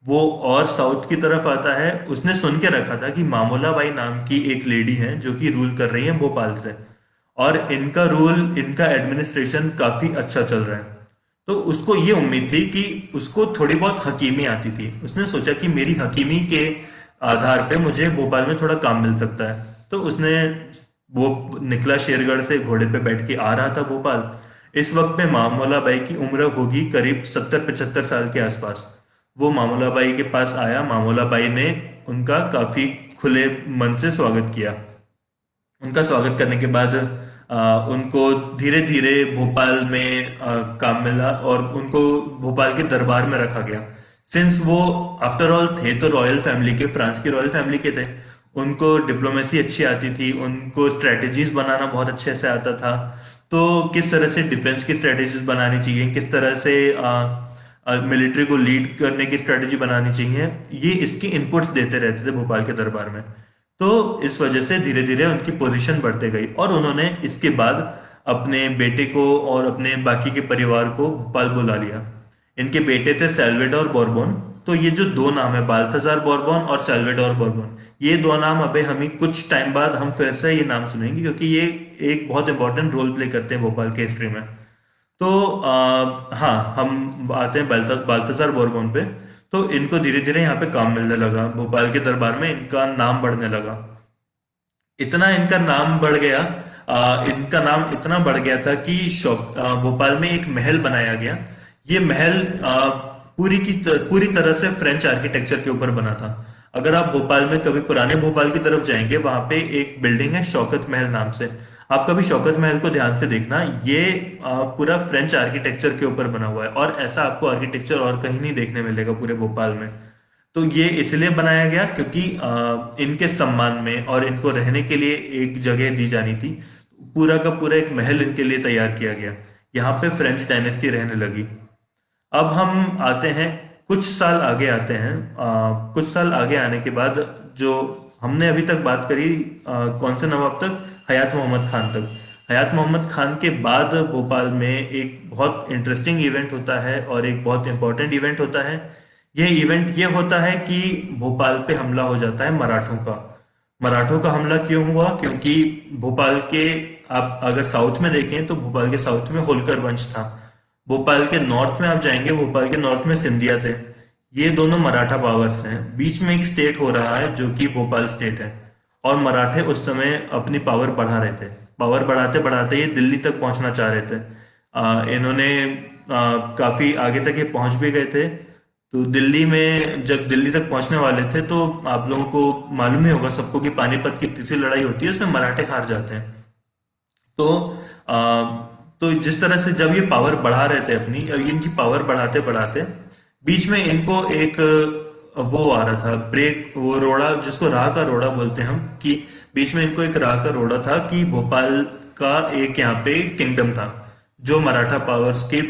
वो और साउथ की तरफ आता है। उसने सुन के रखा था कि मामोला बाई नाम की एक लेडी है जो कि रूल कर रही है भोपाल से, और इनका रूल, इनका एडमिनिस्ट्रेशन काफी अच्छा चल रहा है। तो उसको ये उम्मीद थी कि उसको थोड़ी बहुत हकीमी आती थी। उसने सोचा कि मेरी हकीमी के आधार पे मुझे भोपाल में थोड़ा काम मिल सकता है। तो उसने वो निकला शेरगढ़ से, घोड़े पे बैठ के आ रहा था भोपाल। इस वक्त में मामूला बाई की उम्र होगी करीब 70-75 साल के आसपास। वो मामूला बाई के पास आया। मामूला बाई ने उनका काफी खुले मन से स्वागत किया। उनका स्वागत करने के बाद उनको धीरे धीरे भोपाल में काम मिला और उनको भोपाल के दरबार में रखा गया। सिंस वो आफ्टर ऑल थे तो रॉयल फैमिली के, फ्रांस की रॉयल फैमिली के थे, उनको डिप्लोमेसी अच्छी आती थी, उनको स्ट्रेटजीज बनाना बहुत अच्छे से आता था। तो किस तरह से डिफेंस की स्ट्रेटजीज बनानी चाहिए, किस तरह से मिलिट्री को लीड करने की स्ट्रेटजी बनानी चाहिए, ये इसकी इनपुट्स देते रहते थे भोपाल के दरबार में। तो इस वजह से धीरे धीरे उनकी पोजीशन बढ़ते गई और उन्होंने इसके बाद अपने बेटे को और अपने बाकी के परिवार को भोपाल बुला लिया। इनके बेटे थे सैल्वेडोर बोरबोन। तो ये जो दो नाम है, बाल्थाजार बोरबोन और सैल्वेडोर बोरबोन, ये दो नाम अबे हमें कुछ टाइम बाद हम फिर से ये नाम सुनेंगे, क्योंकि ये एक बहुत इंपॉर्टेंट रोल प्ले करते हैं भोपाल के हिस्ट्री में। तो हाँ, हम आते हैं बाल्थाजार बोरबोन पे। तो इनको धीरे धीरे यहाँ पे काम मिलने लगा, भोपाल के दरबार में इनका नाम बढ़ने लगा। इतना इनका नाम बढ़ गया, इनका नाम इतना बढ़ गया था कि भोपाल में एक महल बनाया गया। ये महल पूरी तरह से फ्रेंच आर्किटेक्चर के ऊपर बना था। अगर आप भोपाल में कभी पुराने भोपाल की तरफ जाएंगे, वहां पे एक बिल्डिंग है शौकत महल नाम से। आप कभी शौकत महल को ध्यान से देखना, ये पूरा फ्रेंच आर्किटेक्चर के ऊपर बना हुआ है और ऐसा आपको आर्किटेक्चर और कहीं नहीं देखने मिलेगा पूरे भोपाल में। तो ये इसलिए बनाया गया क्योंकि इनके सम्मान में और इनको रहने के लिए एक जगह दी जानी थी। पूरा का पूरा एक महल इनके लिए तैयार किया गया। यहाँ पे फ्रेंच डायनेस्टी रहने लगी। अब हम आते हैं, कुछ साल आगे आते हैं। कुछ साल आगे आने के बाद जो हमने अभी तक बात करी, कौन से नवाब तक? हयात मोहम्मद खान तक। हयात मोहम्मद खान के बाद भोपाल में एक बहुत इंटरेस्टिंग इवेंट होता है और एक बहुत इंपॉर्टेंट इवेंट होता है। यह इवेंट ये होता है कि भोपाल पे हमला हो जाता है मराठों का। मराठों का हमला क्यों हुआ? क्योंकि भोपाल के, आप अगर साउथ में देखें तो भोपाल के साउथ में होलकर वंश था। भोपाल के नॉर्थ में आप जाएंगे, भोपाल के नॉर्थ में सिंधिया थे। ये दोनों मराठा पावर्स हैं। बीच में एक स्टेट हो रहा है जो कि भोपाल स्टेट है, और मराठे उस समय अपनी पावर बढ़ा रहे थे। पावर बढ़ाते बढ़ाते ये दिल्ली तक पहुंचना चाह रहे थे। इन्होंने काफी आगे तक ये पहुंच भी गए थे। तो दिल्ली में जब दिल्ली तक पहुंचने वाले थे तो आप लोगों को मालूम ही होगा सबको कि पानीपत की तीसरी लड़ाई होती है, उसमें मराठे हार जाते हैं। तो आ, तो जिस तरह से जब ये पावर बढ़ा रहे थे अपनी, इनकी पावर बढ़ाते बढ़ाते बीच में इनको एक वो आ रहा था ब्रेक, वो रोड़ा जिसको राह का रोड़ा बोलते हैं हम, कि बीच में इनको एक राह का रोड़ा था कि भोपाल का एक यहाँ पे किंगडम था जो मराठा पावर्स के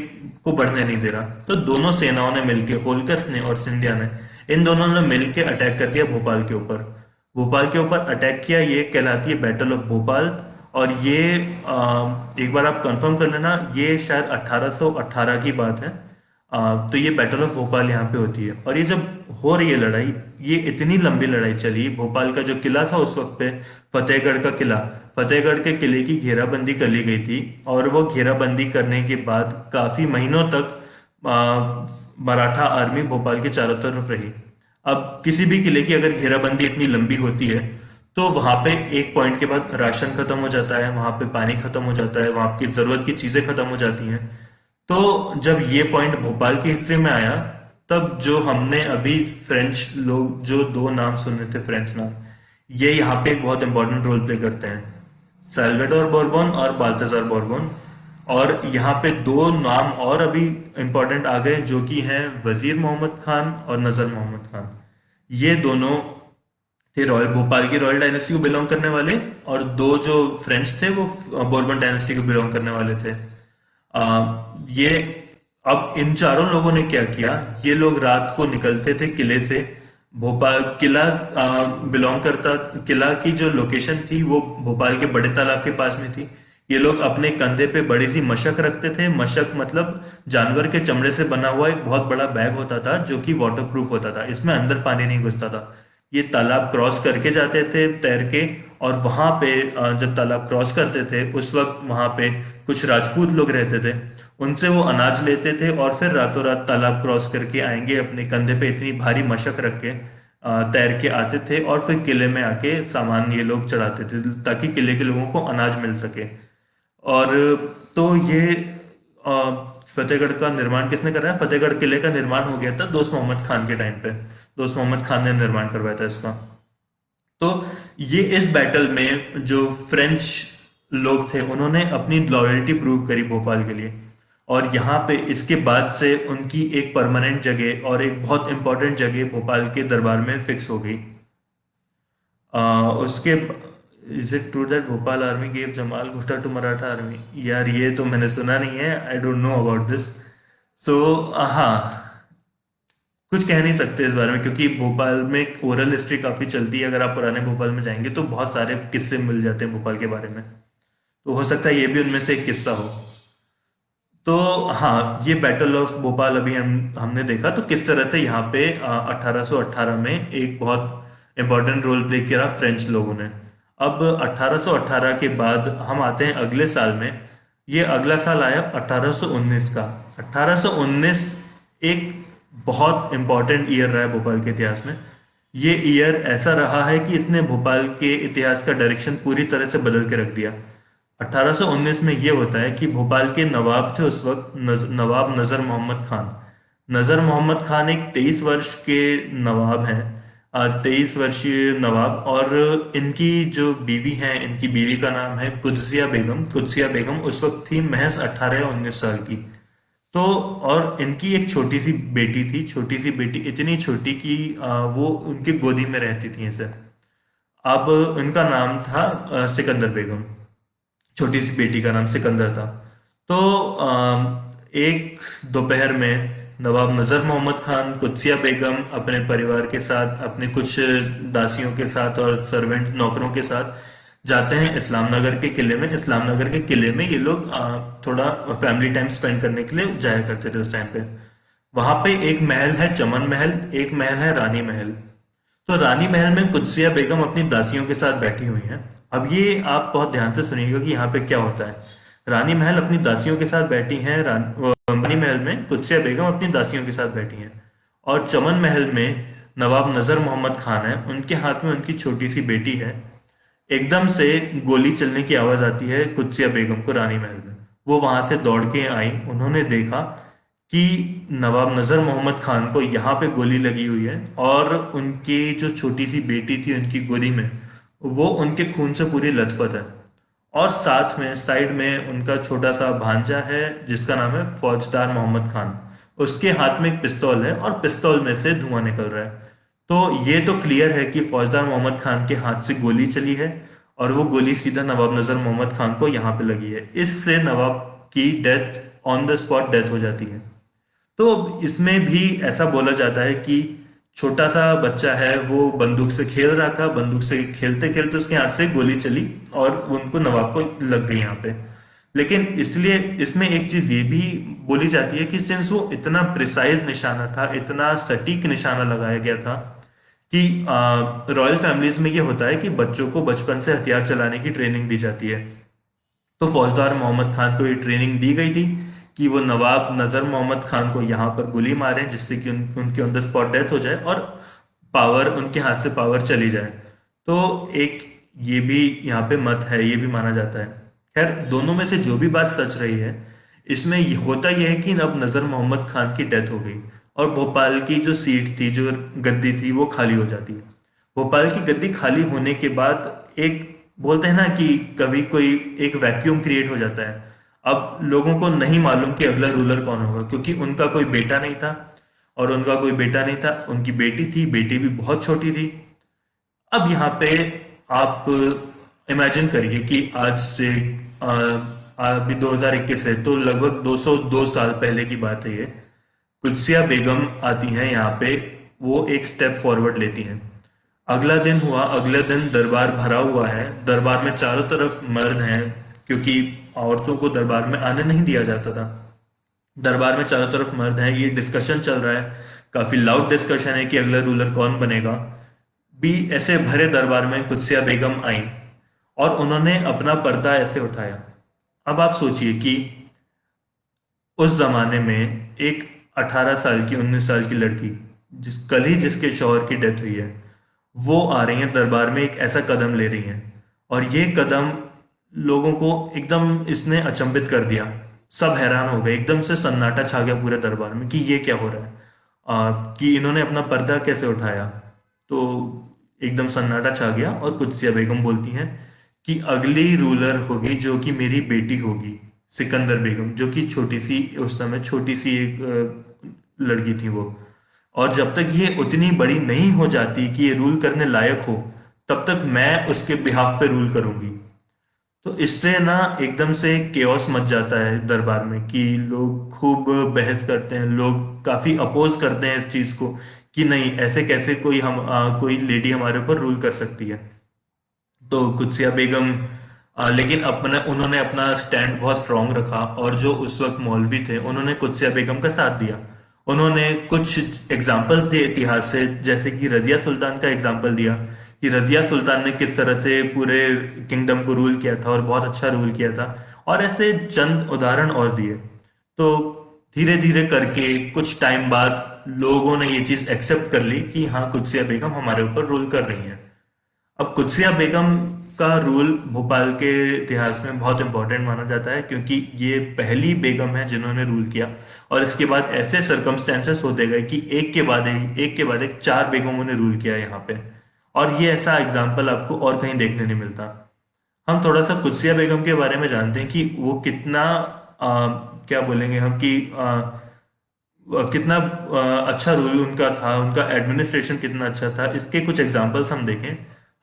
को बढ़ने नहीं दे रहा। तो दोनों सेनाओं ने मिलके, होलकर्स ने और सिंधिया ने, इन दोनों ने मिलके अटैक कर दिया भोपाल के ऊपर। भोपाल के ऊपर अटैक किया, ये कहलाती है बैटल ऑफ भोपाल। और ये एक बार आप कंफर्म कर लेना, ये शायद 1818 की बात है। तो ये बैटल ऑफ भोपाल यहाँ पे होती है। और ये जब हो रही है लड़ाई, ये इतनी लंबी लड़ाई चली। भोपाल का जो किला था उस वक्त पे, फतेहगढ़ का किला, फतेहगढ़ के किले की घेराबंदी कर ली गई थी। और वो घेराबंदी करने के बाद काफी महीनों तक मराठा आर्मी भोपाल के चारों तरफ रही। अब किसी भी किले की अगर घेराबंदी इतनी लंबी होती है तो वहां पे एक पॉइंट के बाद राशन खत्म हो जाता है, वहां पे पानी खत्म हो जाता है, वहां की जरूरत की चीजें खत्म हो जाती हैं। तो जब ये पॉइंट भोपाल की हिस्ट्री में आया, तब जो हमने अभी फ्रेंच लोग जो दो नाम सुने थे, फ्रेंच नाम, ये यहाँ पे एक बहुत इंपॉर्टेंट रोल प्ले करते हैं, सैल्वाडोर बोर्बोन और बाल्थासार बोर्बोन। और यहाँ पे दो नाम और अभी इंपॉर्टेंट आ गए, जो कि हैं वजीर मोहम्मद खान और नजर मोहम्मद खान। ये दोनों थे रॉयल भोपाल की रॉयल डायनेस्टी को बिलोंग करने वाले, और दो जो फ्रेंच थे वो बोर्बन डायनेस्टी को बिलोंग करने वाले थे। ये अब इन चारों लोगों ने क्या किया, ये लोग रात को निकलते थे किले से। भोपाल किला बिलोंग करता, किला की जो लोकेशन थी वो भोपाल के बड़े तालाब के पास में थी। ये लोग अपने कंधे पे बड़ी सी मशक रखते थे। मशक मतलब जानवर के चमड़े से बना हुआ एक बहुत बड़ा बैग होता था, जो कि वाटर प्रूफ होता था, इसमें अंदर पानी नहीं घुसता था। ये तालाब क्रॉस करके जाते थे तैर के, और वहां पे जब तालाब क्रॉस करते थे उस वक्त वहां पे कुछ राजपूत लोग रहते थे, उनसे वो अनाज लेते थे और फिर रातों रात तालाब क्रॉस करके आएंगे, अपने कंधे पे इतनी भारी मशक रख के तैर के आते थे, और फिर किले में आके सामान ये लोग चढ़ाते थे ताकि किले के लोगों को अनाज मिल सके। और तो ये फतेहगढ़ का निर्माण किसने करा है? फतेहगढ़ किले का निर्माण हो गया था दोस्त मोहम्मद खान के टाइम पे। दोस्त मोहम्मद खान ने निर्माण करवाया था इसका। तो ये इस बैटल में जो फ्रेंच लोग थे उन्होंने अपनी लॉयल्टी प्रूव करी भोपाल के लिए, और यहाँ पे इसके बाद से उनकी एक परमानेंट जगह और एक बहुत इंपॉर्टेंट जगह भोपाल के दरबार में फिक्स हो गई। उसके is it true that Bhopal army gave Jamal Gutta to Maratha army? यार ये तो मैंने सुना नहीं है, I don't know about this. So हाँ, कुछ कह नहीं सकते इस बारे में, क्योंकि भोपाल में ओरल हिस्ट्री काफी चलती है। अगर आप पुराने भोपाल में जाएंगे तो बहुत सारे किस्से मिल जाते हैं भोपाल के बारे में, तो हो सकता है ये भी उनमें से एक किस्सा हो। तो हाँ, ये बैटल ऑफ भोपाल अभी हमने देखा तो किस तरह से यहाँ पे 1818 में एक बहुत इंपॉर्टेंट रोल प्ले किया फ्रेंच लोगों ने। अब 1818 के बाद हम आते हैं अगले साल में। ये अगला साल आया 1819 का। 1819 एक बहुत इंपॉर्टेंट ईयर रहा है भोपाल के इतिहास में। ये ईयर ऐसा रहा है कि इसने भोपाल के इतिहास का डायरेक्शन पूरी तरह से बदल के रख दिया। 1819 में ये होता है कि भोपाल के नवाब थे उस वक्त, नवाब नजर मोहम्मद खान। नजर मोहम्मद खान एक 23 वर्ष के नवाब हैं, 23 वर्षीय नवाब। और इनकी जो बीवी हैं, इनकी बीवी का नाम है कुदसिया बेगम। कुदसिया बेगम उस वक्त थी महज 18 या 19 साल की। तो और इनकी एक छोटी सी बेटी थी, छोटी सी बेटी इतनी छोटी कि वो उनकी गोदी में रहती थी इसे। अब इनका नाम था सिकंदर बेगम। छोटी सी बेटी का नाम सिकंदर था। तो एक दोपहर में नवाब नजर मोहम्मद खान कुदसिया बेगम अपने परिवार के साथ, अपने कुछ दासियों के साथ और सर्वेंट नौकरों के साथ जाते हैं इस्लाम नगर के किले में। इस्लाम नगर के किले में ये लोग थोड़ा फैमिली टाइम स्पेंड करने के लिए जाया करते थे उस टाइम पे। वहां पे एक महल है चमन महल, एक महल है रानी महल। तो रानी महल में कुदसिया बेगम अपनी दासियों के साथ बैठी हुई हैं। अब ये आप बहुत ध्यान से सुनिएगा कि यहाँ पे क्या होता है। रानी महल अपनी दासियों के साथ बैठी हैं, रानी महल में कुदसिया बेगम अपनी दासियों के साथ बैठी हैं, और चमन महल में नवाब नजर मोहम्मद खान है, उनके हाथ में उनकी छोटी सी बेटी है। एकदम से गोली चलने की आवाज आती है कुदसिया बेगम को रानी महल में। वो वहां से दौड़ के आई, उन्होंने देखा कि नवाब नजर मोहम्मद खान को यहाँ पे गोली लगी हुई है, और उनकी जो छोटी सी बेटी थी उनकी गोदी में, वो उनके खून से पूरी लथपथ है। और साथ में साइड में उनका छोटा सा भांजा है जिसका नाम है फौजदार मोहम्मद खान। उसके हाथ में एक पिस्तौल है और पिस्तौल में से धुआं निकल रहा है। तो ये तो क्लियर है कि फौजदार मोहम्मद खान के हाथ से गोली चली है, और वो गोली सीधा नवाब नजर मोहम्मद खान को यहाँ पे लगी है। इससे नवाब की death, on the spot death हो जाती है। तो इसमें भी ऐसा बोला जाता है कि छोटा सा बच्चा है, वो बंदूक से खेल रहा था, बंदूक से खेलते खेलते उसके हाथ से गोली चली और उनको नवाब को लग गई यहाँ पे। लेकिन इसलिए इसमें एक चीज ये भी बोली जाती है कि सिंस वो इतना प्रिसाइज निशाना था, इतना सटीक निशाना लगाया गया था कि रॉयल फैमिलीज में ये होता है कि बच्चों को बचपन से हथियार चलाने की ट्रेनिंग दी जाती है। तो फौजदार मोहम्मद खान को ये ट्रेनिंग दी गई थी कि वो नवाब नजर मोहम्मद खान को यहाँ पर गोली मारें, जिससे कि उनकी ऑन द स्पॉट डेथ हो जाए, और पावर उनके हाथ से पावर चली जाए। तो एक ये भी यहाँ पे मत है, ये भी माना जाता है। खैर, दोनों में से जो भी बात सच रही है, इसमें होता यह है कि अब नजर मोहम्मद खान की डेथ हो गई और भोपाल की जो सीट थी, जो गद्दी थी, वो खाली हो जाती है। भोपाल की गद्दी खाली होने के बाद एक, बोलते हैं ना कि कभी कोई एक वैक्यूम क्रिएट हो जाता है। अब लोगों को नहीं मालूम कि अगला रूलर कौन होगा, क्योंकि उनका कोई बेटा नहीं था। और उनका कोई बेटा नहीं था, उनकी बेटी थी, बेटी भी बहुत छोटी थी। अब यहाँ पे आप इमेजिन करिए कि आज से आ, अभी 2021 है, तो लगभग 202 साल पहले की बात है ये। कुदसिया बेगम आती हैं यहाँ पे, वो एक स्टेप फॉरवर्ड लेती हैं। अगला दिन हुआ, अगले दिन दरबार भरा हुआ है, दरबार में चारों तरफ मर्द हैं, क्योंकि औरतों को दरबार में आने नहीं दिया जाता था। दरबार में चारों तरफ मर्द हैं, ये डिस्कशन चल रहा है, काफी लाउड डिस्कशन है कि अगला रूलर कौन बनेगा। भी ऐसे भरे दरबार में कुदसिया बेगम आई और उन्होंने अपना पर्दा ऐसे उठाया। अब आप सोचिए कि उस जमाने में एक 18 साल की, 19 साल की लड़की, कल ही जिसके शौहर की डेथ हुई है, वो आ रही है दरबार में, एक ऐसा कदम ले रही हैं। और ये कदम लोगों को एकदम इसने अचंभित कर दिया। सब हैरान हो गए, एकदम से सन्नाटा छा गया पूरे दरबार में कि ये क्या हो रहा है, कि इन्होंने अपना पर्दा कैसे उठाया। तो एकदम सन्नाटा छा गया और कुदसिया बेगम बोलती हैं कि अगली रूलर होगी जो कि मेरी बेटी होगी, सिकंदर बेगम, जो कि छोटी सी, उस समय छोटी सी एक लड़की थी वो। और जब तक ये उतनी बड़ी नहीं हो जाती कि ये रूल करने लायक हो, तब तक मैं उसके बिहाफ पे रूल करूंगी। तो इससे ना एकदम से केओस मच जाता है दरबार में, कि लोग खूब बहस करते हैं, लोग काफी अपोज करते हैं इस चीज को कि नहीं, ऐसे कैसे कोई कोई लेडी हमारे ऊपर रूल कर सकती है। तो कुदसिया बेगम, लेकिन अपना उन्होंने अपना स्टैंड बहुत स्ट्रांग रखा, और जो उस वक्त मौलवी थे उन्होंने कुदसिया बेगम का साथ दिया। उन्होंने कुछ एग्जाम्पल थे इतिहास से, जैसे कि रजिया सुल्तान का एग्जाम्पल दिया कि रजिया सुल्तान ने किस तरह से पूरे किंगडम को रूल किया था और बहुत अच्छा रूल किया था। और ऐसे चंद उदाहरण और दिए। तो धीरे धीरे करके कुछ टाइम बाद लोगों ने ये चीज एक्सेप्ट कर ली कि हाँ, कुदसिया बेगम हमारे ऊपर रूल कर रही हैं। अब कुदसिया बेगम का रूल भोपाल के इतिहास में बहुत इंपॉर्टेंट माना जाता है, क्योंकि ये पहली बेगम है जिन्होंने रूल किया। और इसके बाद ऐसे सर्कमस्टेंसेस होते गए कि एक के बाद एक चार बेगमों ने रूल किया यहाँ पे। और ये ऐसा एग्जाम्पल आपको और कहीं देखने नहीं मिलता। हम थोड़ा सा कुदसिया बेगम के बारे में जानते हैं कि वो कितना, क्या बोलेंगे हम, कि कितना अच्छा रूल उनका था, उनका एडमिनिस्ट्रेशन कितना अच्छा था। इसके कुछ एग्जांपल्स हम देखें।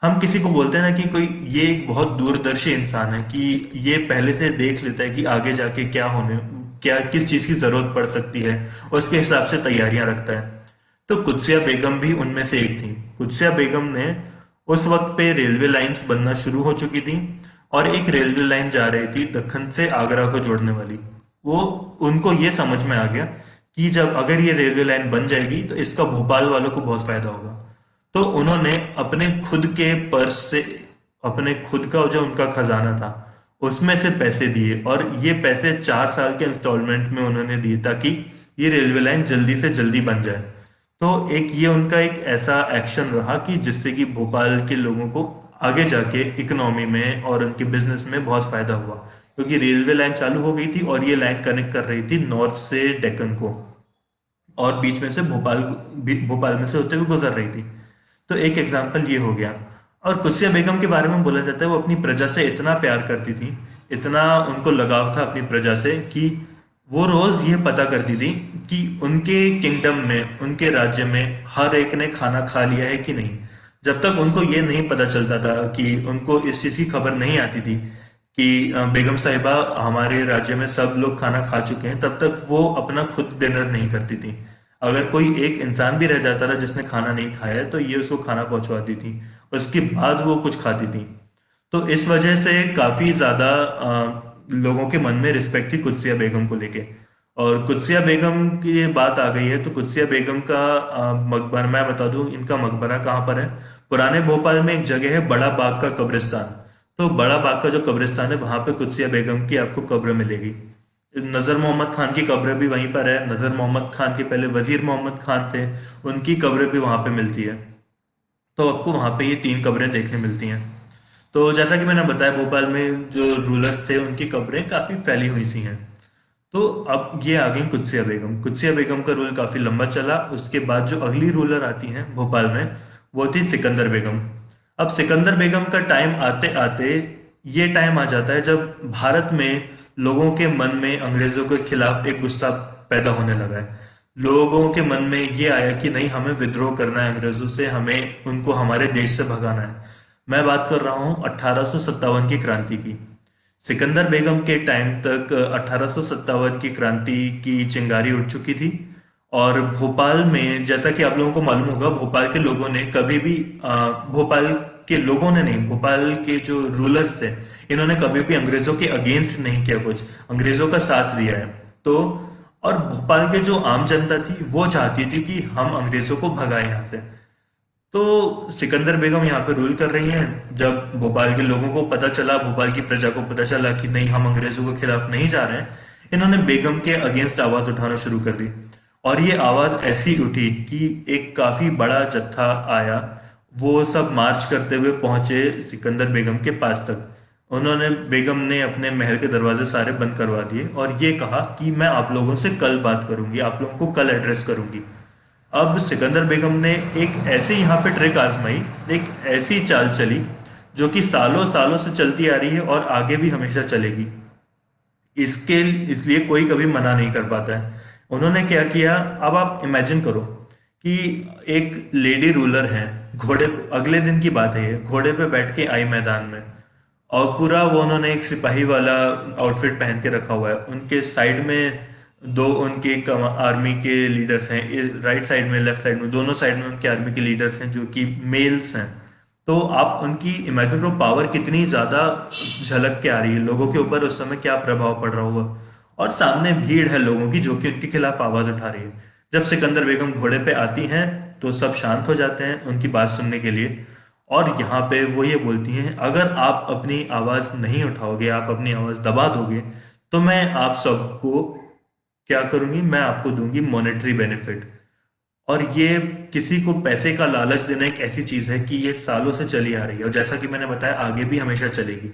हम किसी को बोलते हैं ना कि कोई ये एक बहुत दूरदर्शी इंसान है, कि ये पहले से देख लेता है कि आगे जाके क्या किस चीज की जरूरत पड़ सकती है, उसके हिसाब से तैयारियां रखता है। तो कुदसिया बेगम भी उनमें से एक थी। कुदसिया बेगम ने उस वक्त पे रेलवे लाइंस बनना शुरू हो चुकी थी, और एक रेलवे लाइन जा रही थी दक्कन से आगरा को जोड़ने वाली। वो उनको ये समझ में आ गया कि जब अगर ये रेलवे लाइन बन जाएगी तो इसका भोपाल वालों को बहुत फायदा होगा। तो उन्होंने अपने खुद के पर्स से, अपने खुद का जो उनका खजाना था, उसमें से पैसे दिए, और ये पैसे 4 साल के इंस्टॉलमेंट में उन्होंने दिए, ताकि ये रेलवे लाइन जल्दी से जल्दी बन जाए। तो एक ये उनका एक ऐसा एक्शन रहा कि जिससे कि भोपाल के लोगों को आगे जाके इकोनॉमी में और उनके बिजनेस में बहुत फायदा हुआ, क्योंकि रेलवे लाइन चालू हो गई थी और ये लाइन कनेक्ट कर रही थी नॉर्थ से डेक्कन को, और बीच में से भोपाल में से होते हुए गुजर रही थी। तो एक एग्जाम्पल ये हो गया। और कुदसिया बेगम के बारे में बोला जाता है वो अपनी प्रजा से इतना प्यार करती थी, इतना उनको लगाव था अपनी प्रजा से, कि वो रोज ये पता करती थी कि उनके किंगडम में, उनके राज्य में हर एक ने खाना खा लिया है कि नहीं। जब तक उनको ये नहीं पता चलता था, कि उनको इस चीज की खबर नहीं आती थी कि बेगम साहिबा हमारे राज्य में सब लोग खाना खा चुके हैं, तब तक वो अपना खुद डिनर नहीं करती थी। अगर कोई एक इंसान भी रह जाता था जिसने खाना नहीं खाया है, तो ये उसको खाना पहुंचवाती थी, उसके बाद वो कुछ खाती थी। तो इस वजह से काफी ज्यादा लोगों के मन में रिस्पेक्ट थी कुदसिया बेगम को लेके। और कुदसिया बेगम की ये बात आ गई है, तो कुदसिया बेगम का मकबरा मैं बता दूं, इनका मकबरा कहाँ पर है। पुराने भोपाल में एक जगह है, बड़ा बाग का कब्रिस्तान। तो बड़ा बाग का जो कब्रिस्तान है, वहां पे कुदसिया बेगम की आपको कब्र मिलेगी। नजर मोहम्मद खान की कब्र भी वहीं पर है। नजर मोहम्मद खान के पहले वजीर मोहम्मद खान थे, उनकी कब्र भी वहां पे मिलती है। तो आपको वहाँ पे ये तीन कब्रें देखने मिलती हैं। तो जैसा कि मैंने बताया, भोपाल में जो रूलर्स थे उनकी कब्रें काफ़ी फैली हुई सी हैं। तो अब ये आ गई कुत्सिया बेगम। कुत्सिया बेगम का रूल काफ़ी लंबा चला। उसके बाद जो अगली रूलर आती हैं भोपाल में, वो थी सिकंदर बेगम। अब सिकंदर बेगम का टाइम आते आते ये टाइम आ जाता है जब भारत में लोगों के मन में अंग्रेजों के खिलाफ एक गुस्सा पैदा होने लगा है। लोगों के मन में ये आया कि नहीं, हमें विद्रोह करना है अंग्रेजों से, हमें उनको हमारे देश से भगाना है। मैं बात कर रहा हूँ 1857 की क्रांति की। सिकंदर बेगम के टाइम तक 1857 की क्रांति की चिंगारी उठ चुकी थी। और भोपाल में, जैसा कि आप लोगों को मालूम होगा, भोपाल के लोगों ने कभी भी भोपाल के लोगों ने नहीं, भोपाल के जो रूलर्स थे, इन्होंने कभी भी अंग्रेजों के अगेंस्ट नहीं किया, कुछ अंग्रेजों का साथ दिया है। तो और भोपाल के जो आम जनता थी वो चाहती थी कि हम अंग्रेजों को भगाएं यहाँ से। तो सिकंदर बेगम यहाँ पे रूल कर रही हैं। जब भोपाल के लोगों को पता चला, भोपाल की प्रजा को पता चला कि नहीं, हम अंग्रेजों के खिलाफ नहीं जा रहे हैं, इन्होंने बेगम के अगेंस्ट आवाज उठाना शुरू कर दी। और ये आवाज ऐसी उठी कि एक काफी बड़ा जत्था आया। वो सब मार्च करते हुए पहुंचे सिकंदर बेगम के पास तक। उन्होंने, बेगम ने अपने महल के दरवाजे सारे बंद करवा दिए और ये कहा कि मैं आप लोगों से कल बात करूंगी, आप लोगों को कल एड्रेस करूंगी। अब सिकंदर बेगम ने एक ऐसी यहाँ पे ट्रिक आजमाई, एक ऐसी चाल चली जो कि सालों सालों से चलती आ रही है और आगे भी हमेशा चलेगी। इसके इसलिए कोई कभी मना नहीं कर पाता है। उन्होंने क्या किया, अब आप इमेजिन करो कि एक लेडी रूलर है, घोड़े, अगले दिन की बात है ये, घोड़े पे बैठ के आई मैदान में। और पूरा वो उन्होंने एक सिपाही वाला आउटफिट पहन के रखा हुआ है। उनके साइड में दो उनके आर्मी के लीडर्स हैं, राइट साइड में, लेफ्ट साइड में, दोनों साइड में उनके आर्मी के लीडर्स हैं जो कि मेल्स हैं। तो आप उनकी इमेजिन करो पावर कितनी ज्यादा झलक के आ रही है, लोगों के ऊपर उस समय क्या प्रभाव पड़ रहा होगा। और सामने भीड़ है लोगों की जो कि उनके खिलाफ आवाज उठा रही है। जब सिकंदर बेगम घोड़े पे आती हैं तो सब शांत हो जाते हैं उनकी बात सुनने के लिए। और यहाँ पे वो ये बोलती हैं, अगर आप अपनी आवाज नहीं उठाओगे, आप अपनी आवाज दबा दोगे, तो मैं आप सबको क्या करूंगी, मैं आपको दूंगी मॉनेटरी बेनिफिट। और ये किसी को पैसे का लालच देना एक ऐसी चीज है कि ये सालों से चली आ रही है और जैसा कि मैंने बताया आगे भी हमेशा चलेगी।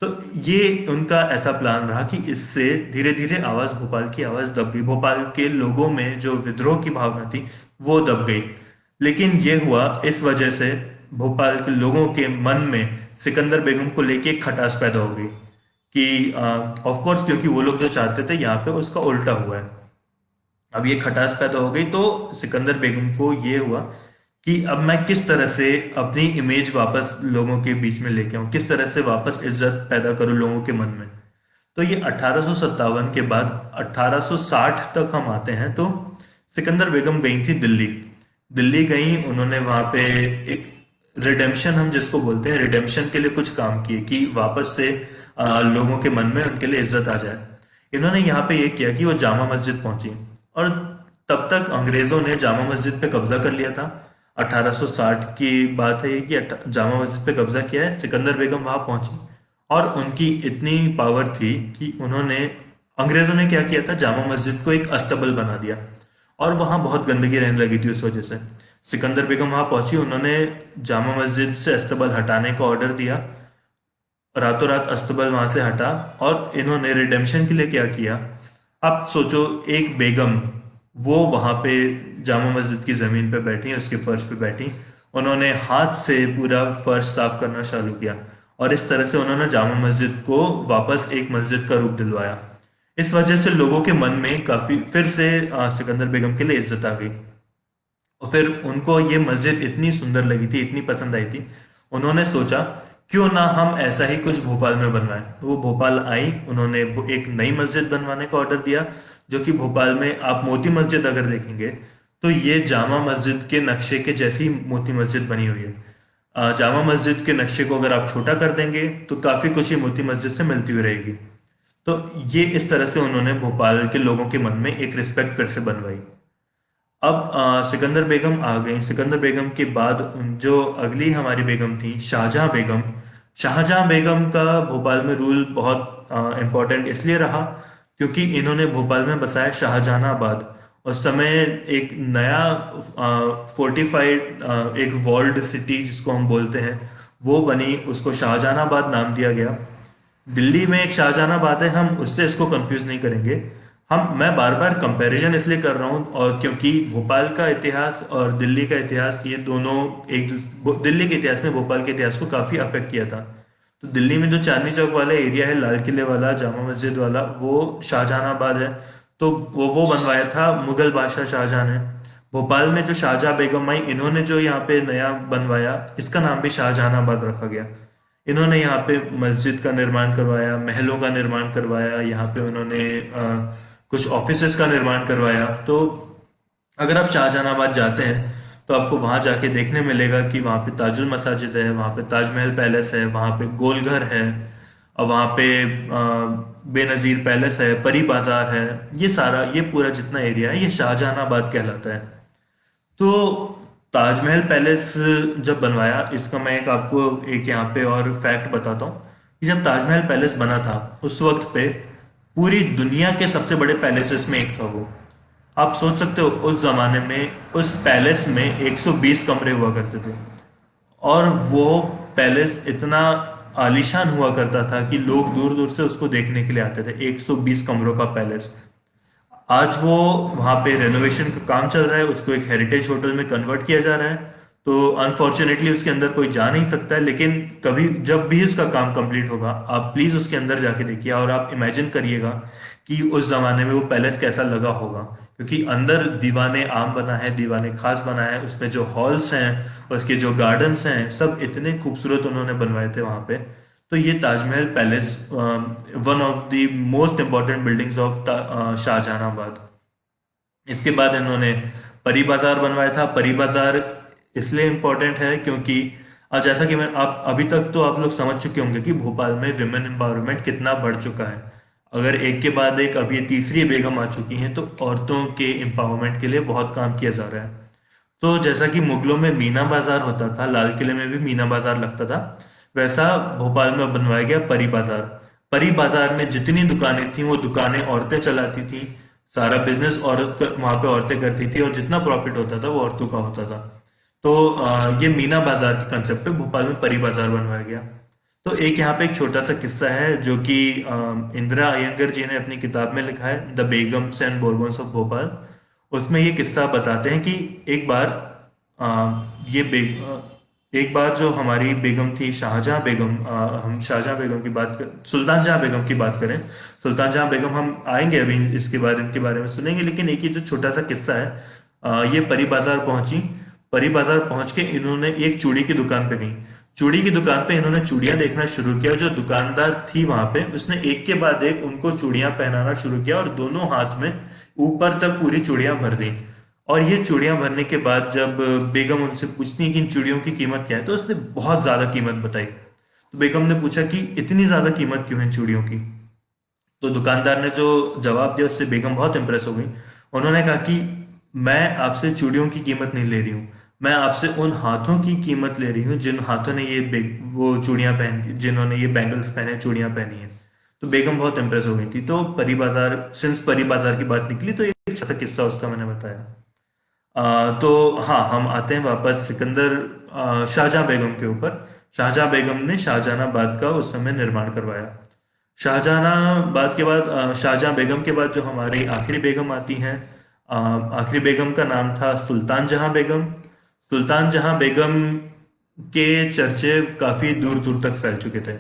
तो ये उनका ऐसा प्लान रहा कि इससे धीरे धीरे आवाज, भोपाल की आवाज दब गई। भोपाल के लोगों में जो विद्रोह की भावना थी वो दब गई। लेकिन ये हुआ इस वजह से, भोपाल के लोगों के मन में सिकंदर बेगम को लेके एक खटास पैदा हो गई कि ऑफ कोर्स, क्योंकि वो लोग जो चाहते थे यहाँ पे उसका उल्टा हुआ है। अब ये खटास पैदा हो गई तो सिकंदर बेगम को ये हुआ कि अब मैं किस तरह से अपनी इमेज वापस लोगों के बीच में लेके आऊं, किस तरह से वापस इज्जत पैदा करूं लोगों के मन में। तो ये 1857 के बाद 1860 तक हम आते हैं। तो सिकंदर बेगम गई थी दिल्ली। दिल्ली गई, उन्होंने वहां पे एक रिडेम्पशन, हम जिसको बोलते हैं, रिडेम्पशन के लिए कुछ काम किए कि वापस से लोगों के मन में उनके लिए इज्जत आ जाए। इन्होंने यहाँ पे ये किया कि वो जामा मस्जिद पहुंची। और तब तक अंग्रेजों ने जामा मस्जिद पे कब्जा कर लिया था। 1860 की बात है ये कि जामा मस्जिद पे कब्जा किया है। सिकंदर बेगम वहां पहुंची और उनकी इतनी पावर थी कि उन्होंने, अंग्रेजों ने क्या किया था, जामा मस्जिद को एक अस्तबल बना दिया। और वहां बहुत गंदगी रहने लगी थी उस वजह से। सिकंदर बेगम वहां पहुंची, उन्होंने जामा मस्जिद से अस्तबल हटाने का ऑर्डर दिया। रातों रात अस्तबल वहां से हटा। और इन्होंने रिडेम्पशन के लिए क्या किया, आप सोचो, एक बेगम वो वहां पे जामा मस्जिद की जमीन पे बैठी, उसके फर्श पे बैठी, उन्होंने हाथ से पूरा फर्श साफ करना चालू किया। और इस तरह से उन्होंने जामा मस्जिद को वापस एक मस्जिद का रूप दिलवाया। इस वजह से लोगों के मन में काफी फिर से सिकंदर बेगम के लिए इज्जत आ गई। और फिर उनको ये मस्जिद इतनी सुंदर लगी थी, इतनी पसंद आई थी, उन्होंने सोचा क्यों ना हम ऐसा ही कुछ भोपाल में बनवाएं। तो वो भोपाल आई, उन्होंने एक नई मस्जिद बनवाने का ऑर्डर दिया, जो कि भोपाल में आप मोती मस्जिद अगर देखेंगे तो ये जामा मस्जिद के नक्शे के जैसी मोती मस्जिद बनी हुई है। जामा मस्जिद के नक्शे को अगर आप छोटा कर देंगे तो काफी कुछ ही मोती मस्जिद से मिलती हुई रहेगी। तो ये इस तरह से उन्होंने भोपाल के लोगों के मन में एक रिस्पेक्ट फिर से बनवाई। अब सिकंदर बेगम आ गई। सिकंदर बेगम के बाद जो अगली हमारी बेगम थी, शाहजहां बेगम। शाहजहां बेगम का भोपाल में रूल बहुत इम्पोर्टेंट इसलिए रहा क्योंकि इन्होंने भोपाल में बसाया शाहजहानाबाद। उस समय एक नया फोर्टिफाइड एक वॉल्ड सिटी जिसको हम बोलते हैं वो बनी, उसको शाहजहानाबाद नाम दिया गया। दिल्ली में एक शाहजहानाबाद है, हम उससे इसको कंफ्यूज नहीं करेंगे। मैं बार बार कंपैरिजन इसलिए कर रहा हूँ और क्योंकि भोपाल का इतिहास और दिल्ली का इतिहास ये दोनों दिल्ली के इतिहास ने भोपाल के इतिहास को काफी अफेक्ट किया था। तो दिल्ली में जो चांदनी चौक वाला एरिया है, लाल किले वाला, जामा मस्जिद वाला, वो शाहजहानाबाद है। तो वो बनवाया था मुगल बादशाह शाहजहां ने। भोपाल में जो शाहजहां बेगम आई, इन्होंने जो यहाँ पे नया बनवाया, इसका नाम भी शाहजहानाबाद रखा गया। इन्होंने यहाँ पे मस्जिद का निर्माण करवाया, महलों का निर्माण करवाया, यहाँ पे उन्होंने कुछ ऑफिसेज का निर्माण करवाया। तो अगर आप शाहजहानाबाद जाते हैं तो आपको वहां जाके देखने मिलेगा कि वहां पे ताजुल मसाजिद है, वहां पे ताजमहल पैलेस है, वहां पे गोलघर है, और वहां पे बेनजीर पैलेस है, परी बाजार है। ये सारा, ये पूरा जितना एरिया है, ये शाहजहानाबाद कहलाता है। तो ताजमहल पैलेस जब बनवाया, इसका मैं एक आपको एक यहाँ पे और फैक्ट बताता हूँ कि जब ताजमहल पैलेस बना था उस वक्त पे पूरी दुनिया के सबसे बड़े पैलेसेस में एक था वो। आप सोच सकते हो उस जमाने में उस पैलेस में 120 कमरे हुआ करते थे, और वो पैलेस इतना आलीशान हुआ करता था कि लोग दूर दूर से उसको देखने के लिए आते थे। 120 कमरों का पैलेस। आज वो वहाँ पे रेनोवेशन का काम चल रहा है, उसको एक हेरिटेज होटल में कन्वर्ट किया जा रहा है। तो अनफॉर्चुनेटली उसके अंदर कोई जा नहीं सकता है, लेकिन कभी जब भी उसका काम कंप्लीट होगा आप प्लीज उसके अंदर जाके देखिए और आप इमेजिन करिएगा कि उस जमाने में वो पैलेस कैसा लगा होगा। क्योंकि अंदर दीवाने आम बना है, दीवाने खास बना है, उसमें जो हॉल्स हैं, उसके जो गार्डन्स हैं, सब इतने खूबसूरत उन्होंने बनवाए थे वहाँ पे। तो ये Taj Mahal palace one of the most important buildings of Shahjahanabad. इसके बाद इन्होंने परी बाजार बनवाया था। परी बाजार इसलिए इम्पोर्टेंट है क्योंकि जैसा कि मैं आप अभी तक तो आप लोग समझ चुके होंगे कि भोपाल में विमेन एम्पावरमेंट कितना बढ़ चुका है। अगर एक के बाद एक अब ये तीसरी बेगम आ चुकी हैं, तो औरतों के एम्पावरमेंट के लिए बहुत काम किया जा रहा है। तो जैसा कि मुगलों में मीना बाजार होता था, लाल किले में भी मीना बाजार लगता था, वैसा भोपाल में बनवाया गया परी बाजार। परी बाजार में जितनी दुकानें थी वो दुकानें औरतें चलाती थी। सारा बिजनेस वहां पे औरतें करती थी, और जितना प्रॉफिट होता था वो औरतों का होता था। तो ये मीना बाजार के कंसेप्ट पे भोपाल में परी बाजार बनवाया गया। तो एक यहाँ पे एक छोटा सा किस्सा है जो कि इंदिरा अयंगर जी ने अपनी किताब में लिखा है, the Begums and Bourbons of Bhopal. उसमें ये किस्सा बताते हैं कि एक बार एक बार जो हमारी बेगम थी शाहजहां बेगम, हम शाहजहां बेगम की बात कर सुल्तान जहां बेगम की बात करें, सुल्तान जहां बेगम हम आएंगे अभी इसके बाद इनके बारे में सुनेंगे, लेकिन एक ये जो छोटा सा किस्सा है, ये परी बाजार पहुंची। परी बाजार पहुंच के इन्होंने एक चूड़ी की दुकान पे गई। चूड़ी की दुकान पे इन्होंने चूड़ियां देखना शुरू किया। जो दुकानदार थी वहां पे, उसने एक के बाद एक उनको चूड़ियां पहनाना शुरू किया, और दोनों हाथ में ऊपर तक पूरी चूड़ियां भर दी। और ये चूड़ियां भरने के बाद जब बेगम उनसे पूछती है कि इन चूड़ियों की कीमत क्या है, तो उसने बहुत ज्यादा कीमत बताई। तो बेगम ने पूछा कि इतनी ज्यादा कीमत क्यों है इन चूड़ियों की। तो दुकानदार ने जो जवाब दिया उससे बेगम बहुत इंप्रेस हो गई। उन्होंने कहा कि मैं आपसे चूड़ियों की कीमत नहीं ले रही हूँ, मैं आपसे उन हाथों की कीमत ले रही हूँ जिन हाथों ने वो चूड़ियां पहन, जिन्होंने ये बैंगल्स पहने, चूड़ियां पहनी है। तो बेगम बहुत इंप्रेस हो गई थी। तो परी बाजार, सिंस परी बाजार की बात निकली, तो एक अच्छा सा किस्सा उसका मैंने बताया। तो हाँ, हम आते हैं वापस सिकंदर शाहजहां बेगम के ऊपर। शाहजहां बेगम ने शाहजहानाबाद का उस समय निर्माण करवाया। शाहजहानाबाद के बाद शाहजहां बेगम के बाद जो हमारी आखिरी बेगम आती हैं, आखिरी बेगम का नाम था सुल्तान जहां बेगम। सुल्तान जहां बेगम के चर्चे काफी दूर दूर तक फैल चुके थे।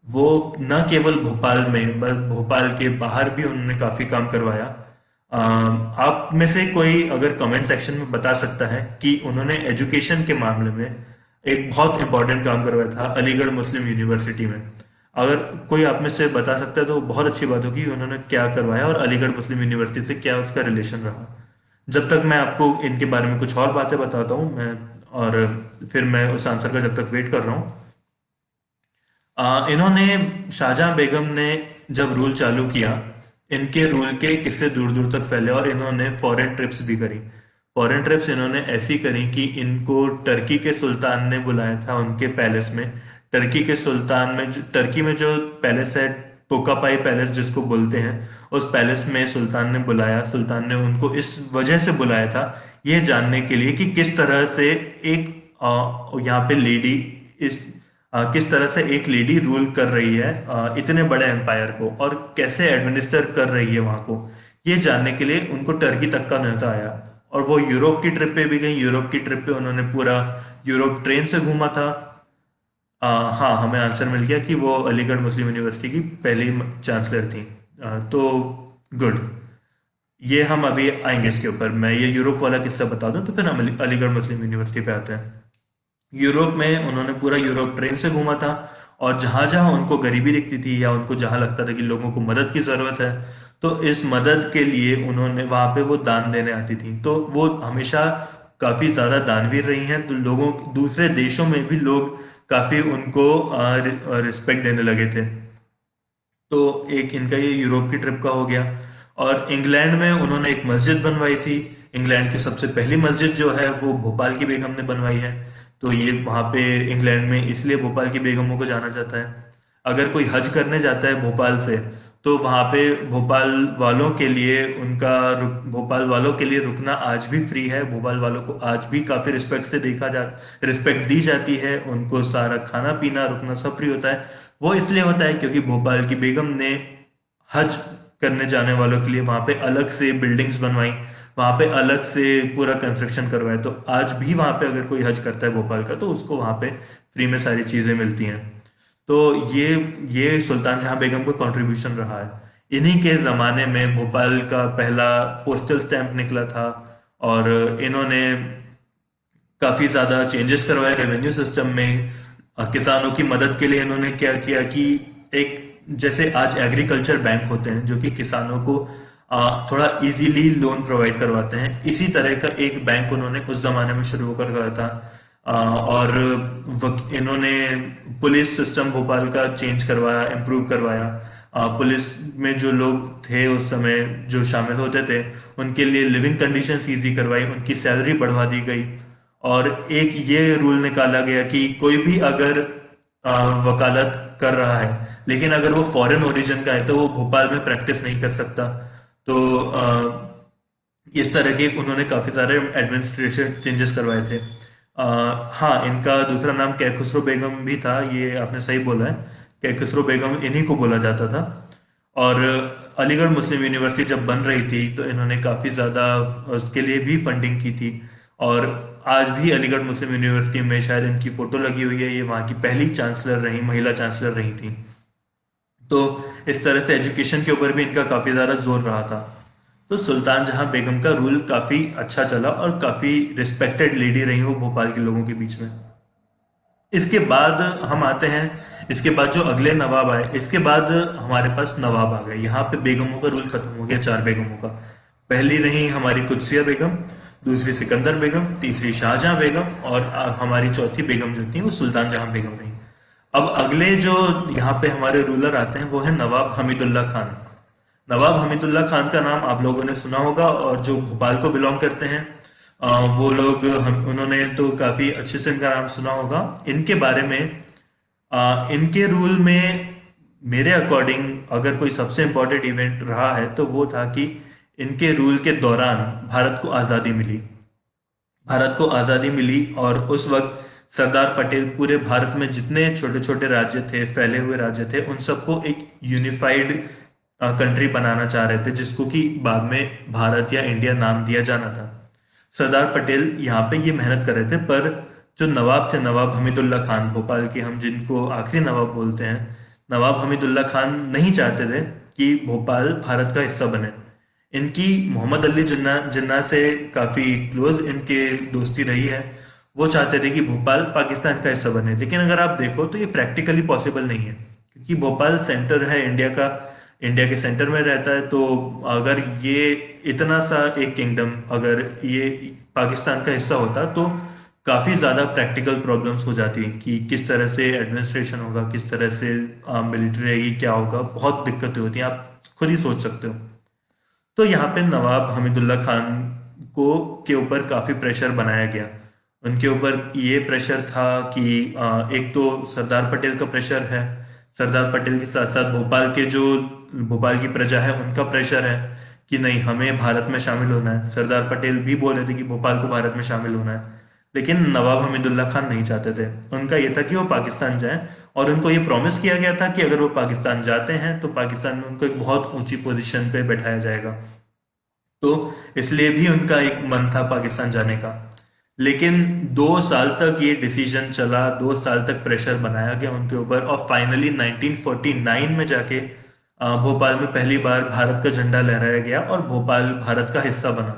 वो न केवल भोपाल में बल्कि भोपाल के बाहर भी उन्होंने काफी काम करवाया। आप में से कोई अगर कमेंट सेक्शन में बता सकता है कि उन्होंने एजुकेशन के मामले में एक बहुत इंपॉर्टेंट काम करवाया था अलीगढ़ मुस्लिम यूनिवर्सिटी में। अगर कोई आप में से बता सकता है तो बहुत अच्छी बात होगी, उन्होंने क्या करवाया और अलीगढ़ मुस्लिम यूनिवर्सिटी से क्या उसका रिलेशन रहा। जब तक मैं आपको इनके बारे में कुछ और बातें बताता हूँ मैं, और फिर मैं उस आंसर का जब तक वेट कर रहा हूँ। इन्होंने, शाहजहां बेगम ने जब रूल चालू किया, इनके रूल के किस्से दूर दूर तक फैले, और इन्होंने फॉरेन ट्रिप्स भी करी। फॉरेन ट्रिप्स इन्होंने ऐसी करी कि इनको टर्की के सुल्तान ने बुलाया था उनके पैलेस में। टर्की के सुल्तान में टर्की में जो पैलेस है, तोकापाई पैलेस जिसको बोलते हैं, उस पैलेस में सुल्तान ने बुलाया। सुल्तान ने उनको इस वजह से बुलाया था, ये जानने के लिए कि किस तरह से एक यहाँ पे लेडी इस किस तरह से एक लेडी रूल कर रही है इतने बड़े एम्पायर को, और कैसे एडमिनिस्टर कर रही है वहां को। ये जानने के लिए उनको टर्की तक का न्योता आया। और वो यूरोप की ट्रिप पे भी गई। यूरोप की ट्रिप पे उन्होंने पूरा यूरोप ट्रेन से घूमा था। हाँ, हमें आंसर मिल गया कि वो अलीगढ़ मुस्लिम यूनिवर्सिटी की पहली चांसलर थी। तो गुड। ये हम अभी आएंगे इसके ऊपर। मैं ये यूरोप वाला किस्सा बता दूं तो फिर हम अलीगढ़ मुस्लिम यूनिवर्सिटी पे आते हैं। यूरोप में उन्होंने पूरा यूरोप ट्रेन से घूमा था। और जहां जहां उनको गरीबी दिखती थी या उनको जहां लगता था कि लोगों को मदद की जरूरत है, तो इस मदद के लिए उन्होंने वहां पे वो दान देने आती थी। तो वो हमेशा काफी ज्यादा दानवीर रही हैं, तो लोगों दूसरे देशों में भी लोग काफी उनको रिस्पेक्ट देने लगे थे। तो एक इनका ये यूरोप की ट्रिप का हो गया। और इंग्लैंड में उन्होंने एक मस्जिद बनवाई थी। इंग्लैंड की सबसे पहली मस्जिद जो है वो भोपाल की बेगम ने बनवाई है। तो ये वहाँ पे इंग्लैंड में इसलिए भोपाल की बेगमों को जाना जाता है। अगर कोई हज करने जाता है भोपाल से, तो वहाँ पे भोपाल वालों के लिए भोपाल वालों के लिए रुकना आज भी फ्री है। भोपाल वालों को आज भी काफी रिस्पेक्ट दी जाती है। उनको सारा खाना पीना रुकना सब फ्री होता है। वो इसलिए होता है क्योंकि भोपाल की बेगम ने हज करने जाने वालों के लिए वहां पे अलग से बिल्डिंग्स बनवाई, वहां पे अलग से पूरा कंस्ट्रक्शन करवाया। तो आज भी वहां पे अगर कोई हज करता है भोपाल का, तो उसको वहां पे फ्री में सारी चीजें मिलती हैं। तो ये सुल्तान जहां बेगम का कंट्रीब्यूशन रहा है। इन्हीं के जमाने में भोपाल का पहला पोस्टल स्टैंप निकला था। और इन्होंने काफी ज्यादा चेंजेस करवाए रेवेन्यू सिस्टम में। किसानों की मदद के लिए इन्होंने क्या किया कि एक जैसे आज एग्रीकल्चर बैंक होते हैं जो कि किसानों को थोड़ा इजीली लोन प्रोवाइड करवाते हैं, इसी तरह का एक बैंक उन्होंने उस जमाने में शुरू कर दिया था। और इन्होंने पुलिस सिस्टम भोपाल का चेंज करवाया, इम्प्रूव करवाया। पुलिस में जो लोग थे उस समय जो शामिल होते थे, उनके लिए लिविंग कंडीशंस इजी करवाई, उनकी सैलरी बढ़वा दी गई। और एक ये रूल निकाला गया कि कोई भी अगर वकालत कर रहा है, लेकिन अगर वो फॉरेन ओरिजिन का है, तो वो भोपाल में प्रैक्टिस नहीं कर सकता। तो इस तरह के उन्होंने काफी सारे एडमिनिस्ट्रेशन चेंजेस करवाए थे। हाँ, इनका दूसरा नाम कैखुसरो बेगम भी था, ये आपने सही बोला है। कैखुसरो बेगम इन्हीं को बोला जाता था। और अलीगढ़ मुस्लिम यूनिवर्सिटी जब बन रही थी तो इन्होंने काफी ज्यादा उसके लिए भी फंडिंग की थी। और आज भी अलीगढ़ मुस्लिम यूनिवर्सिटी में शायद इनकी फोटो लगी हुई है। ये वहाँ की पहली चांसलर रही, महिला चांसलर रही थी। तो इस तरह से एजुकेशन के ऊपर भी इनका काफी ज्यादा जोर रहा था। तो सुल्तान जहां बेगम का रूल काफी अच्छा चला और काफी रिस्पेक्टेड लेडी रही वो भोपाल के लोगों के बीच में। इसके बाद हम आते हैं, इसके बाद जो अगले नवाब आए, इसके बाद हमारे पास नवाब आ गए। यहाँ पे बेगमों का रूल खत्म हो गया, चार बेगमों का। पहली रही हमारी कुदसिया बेगम, दूसरी सिकंदर बेगम, तीसरी शाहजहां बेगम, और हमारी चौथी बेगम जो थी वो सुल्तान जहां बेगम रही। अब अगले जो यहाँ पे हमारे रूलर आते हैं वो है नवाब हमीदुल्ला खान। नवाब हमीदुल्ला खान का नाम आप लोगों ने सुना होगा, और जो भोपाल को बिलोंग करते हैं वो लोग उन्होंने तो काफी अच्छे से इनका नाम सुना होगा। इनके बारे में इनके रूल में मेरे अकॉर्डिंग अगर कोई सबसे इम्पोर्टेंट इवेंट रहा है तो वो था कि इनके रूल के दौरान भारत को आज़ादी मिली। भारत को आज़ादी मिली और उस वक्त सरदार पटेल पूरे भारत में जितने छोटे छोटे राज्य थे, फैले हुए राज्य थे, उन सबको एक यूनिफाइड कंट्री बनाना चाह रहे थे, जिसको कि बाद में भारत या इंडिया नाम दिया जाना था। सरदार पटेल यहाँ पे ये मेहनत कर रहे थे, पर जो नवाब थे, नवाब हमीदुल्ला खान, भोपाल के हम जिनको आखिरी नवाब बोलते हैं, नवाब हमीदुल्ला खान नहीं चाहते थे कि भोपाल भारत का हिस्सा बने। इनकी मोहम्मद अली जिन्ना जिन्ना से काफी क्लोज इनके दोस्ती रही है। वो चाहते थे कि भोपाल पाकिस्तान का हिस्सा बने, लेकिन अगर आप देखो तो ये प्रैक्टिकली पॉसिबल नहीं है, क्योंकि भोपाल सेंटर है इंडिया का, इंडिया के सेंटर में रहता है। तो अगर ये इतना सा एक किंगडम अगर ये पाकिस्तान का हिस्सा होता तो काफी ज्यादा प्रैक्टिकल प्रॉब्लम्स हो जाती कि किस तरह से एडमिनिस्ट्रेशन होगा, किस तरह से मिलिट्री रहेगी, क्या होगा, बहुत दिक्कतें होती हैं, आप खुद ही सोच सकते हो। तो यहाँ पे नवाब हमीदुल्ला खान को के ऊपर काफी प्रेशर बनाया गया। उनके ऊपर ये प्रेशर था कि एक तो सरदार पटेल का प्रेशर है, सरदार पटेल के साथ साथ भोपाल की प्रजा है उनका प्रेशर है कि नहीं, हमें भारत में शामिल होना है। सरदार पटेल भी बोल रहे थे कि भोपाल को भारत में शामिल होना है, लेकिन नवाब हमीदुल्ला खान नहीं चाहते थे। उनका ये था कि वो पाकिस्तान जाएं, और उनको ये प्रॉमिस किया गया था कि अगर वो पाकिस्तान जाते हैं तो पाकिस्तान में उनको एक बहुत ऊंची पोजीशन पे बैठाया जाएगा। तो इसलिए भी उनका एक मन था पाकिस्तान जाने का। लेकिन 2 साल तक ये डिसीजन चला, 2 साल तक प्रेशर बनाया गया उनके ऊपर, और फाइनली 1949 में जाके भोपाल में पहली बार भारत का झंडा लहराया गया और भोपाल भारत का हिस्सा बना।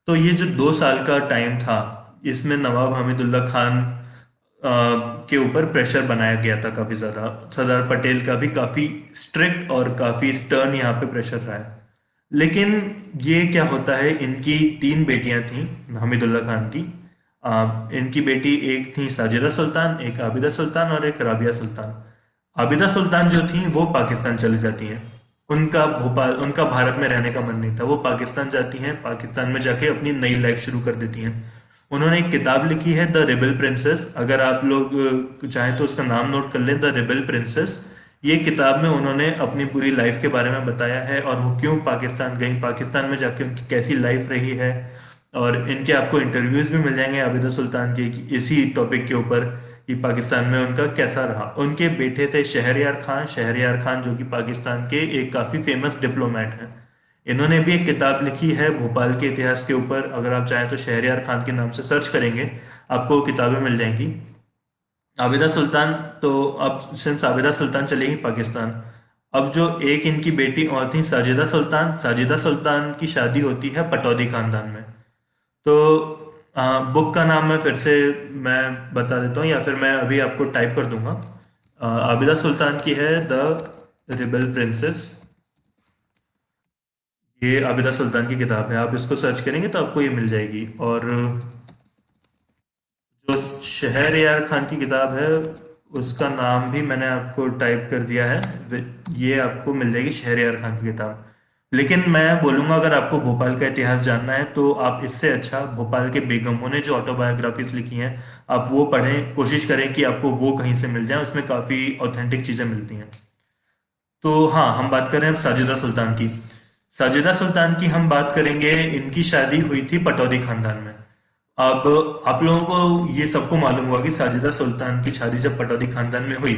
तो ये जो 2 साल का टाइम था, इसमें नवाब हमीदुल्ला खान के ऊपर प्रेशर बनाया गया था काफी ज्यादा। सरदार पटेल का भी काफी स्ट्रिक्ट और काफी स्टर्न यहाँ पे प्रेशर रहा है। लेकिन ये क्या होता है, इनकी 3 बेटियां थीं हमीदुल्ला खान की। इनकी बेटी एक थी साजिदा सुल्तान, एक आबिदा सुल्तान और एक राबिया सुल्तान। आबिदा सुल्तान जो थी वो पाकिस्तान चली जाती हैं। उनका भारत में रहने का मन नहीं था, वो पाकिस्तान जाती हैं, पाकिस्तान में जाके अपनी नई लाइफ शुरू कर देती हैं। उन्होंने एक किताब लिखी है द रेबल प्रिंसेस, अगर आप लोग चाहें तो उसका नाम नोट कर लें, द रेबल प्रिंसेस। ये किताब में उन्होंने अपनी पूरी लाइफ के बारे में बताया है, और वो क्यों पाकिस्तान गई, पाकिस्तान में जाके उनकी कैसी लाइफ रही है। और इनके आपको इंटरव्यूज भी मिल जाएंगे आबिदा सुल्तान के इसी टॉपिक के ऊपर, कि पाकिस्तान में उनका कैसा रहा। उनके बेटे थे शहरयार खान जो कि पाकिस्तान के एक काफी फेमस डिप्लोमेट हैं। इन्होंने भी एक किताब लिखी है भोपाल के इतिहास के ऊपर, अगर आप चाहें तो शहरयार खान के नाम से सर्च करेंगे, आपको वो किताबें मिल जाएंगी। आबिदा सुल्तान, तो अब सिंस आबिदा सुल्तान चली गई पाकिस्तान, अब जो एक इनकी बेटी और थी साजिदा सुल्तान की शादी होती है पटौदी खानदान में। तो बुक का नाम मैं बता देता हूँ, या फिर मैं अभी आपको टाइप कर दूंगा। आबिदा सुल्तान की है द रिबेल प्रिंसेस। ये आबिदा सुल्तान की किताब है, आप इसको सर्च करेंगे तो आपको ये मिल जाएगी। और जो शहरयार खान की किताब है उसका नाम भी मैंने आपको टाइप कर दिया है, ये आपको मिल जाएगी शहरयार खान की किताब। लेकिन मैं बोलूंगा अगर आपको भोपाल का इतिहास जानना है तो आप इससे अच्छा भोपाल के बेगमों ने जो ऑटोबायोग्राफीज लिखी हैं आप वो पढ़ें, कोशिश करें कि आपको वो कहीं से मिल जाए, उसमें काफी ऑथेंटिक चीजें मिलती हैं। तो हाँ, हम बात करें अब साजिदा सुल्तान की। साजिदा सुल्तान की हम बात करेंगे, इनकी शादी हुई थी पटौदी खानदान में। अब आप लोगों को ये सबको मालूम होगा कि साजिदा सुल्तान की शादी जब पटौदी खानदान में हुई,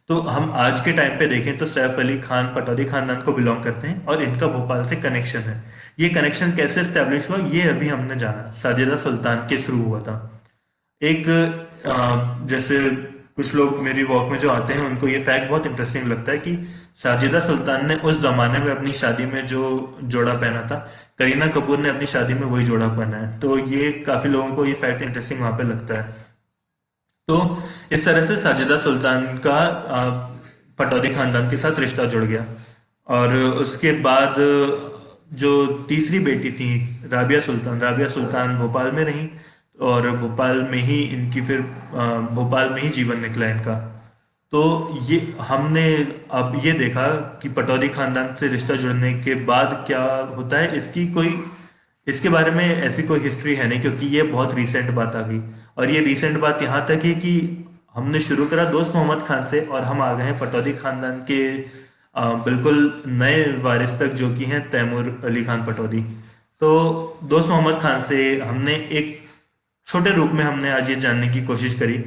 तो हम आज के टाइम पे देखें तो सैफ अली खान पटौदी खानदान को बिलोंग करते हैं और इनका भोपाल से कनेक्शन है। ये कनेक्शन कैसे स्टैब्लिश हुआ ये अभी हमने जाना, साजिदा सुल्तान के थ्रू हुआ था। एक जैसे कुछ लोग मेरी वॉक में जो आते हैं उनको ये फैक्ट बहुत इंटरेस्टिंग लगता है कि साजिदा सुल्तान ने उस जमाने में अपनी शादी में जो जोड़ा पहना था, करीना कपूर ने अपनी शादी में वही जोड़ा पहना है। तो ये काफी लोगों को ये फैक्ट इंटरेस्टिंग वहां पे लगता है। तो इस तरह से साजिदा सुल्तान का पटौदी खानदान के साथ रिश्ता जुड़ गया। और उसके बाद जो तीसरी बेटी थी राबिया सुल्तान भोपाल में रही, और भोपाल में ही इनकी फिर भोपाल में ही जीवन निकला इनका। तो ये हमने अब ये देखा कि पटौदी खानदान से रिश्ता जुड़ने के बाद क्या होता है, इसके बारे में ऐसी कोई हिस्ट्री है नहीं, क्योंकि ये बहुत रीसेंट बात आ गई। और ये रीसेंट बात यहाँ तक है कि हमने शुरू करा दोस्त मोहम्मद खान से और हम आ गए हैं पटौदी खानदान के बिल्कुल नए वारिस तक, जो कि हैं तैमूर अली खान पटौदी। तो दोस्त मोहम्मद खान से हमने एक छोटे रूप में हमने आज ये जानने की कोशिश करी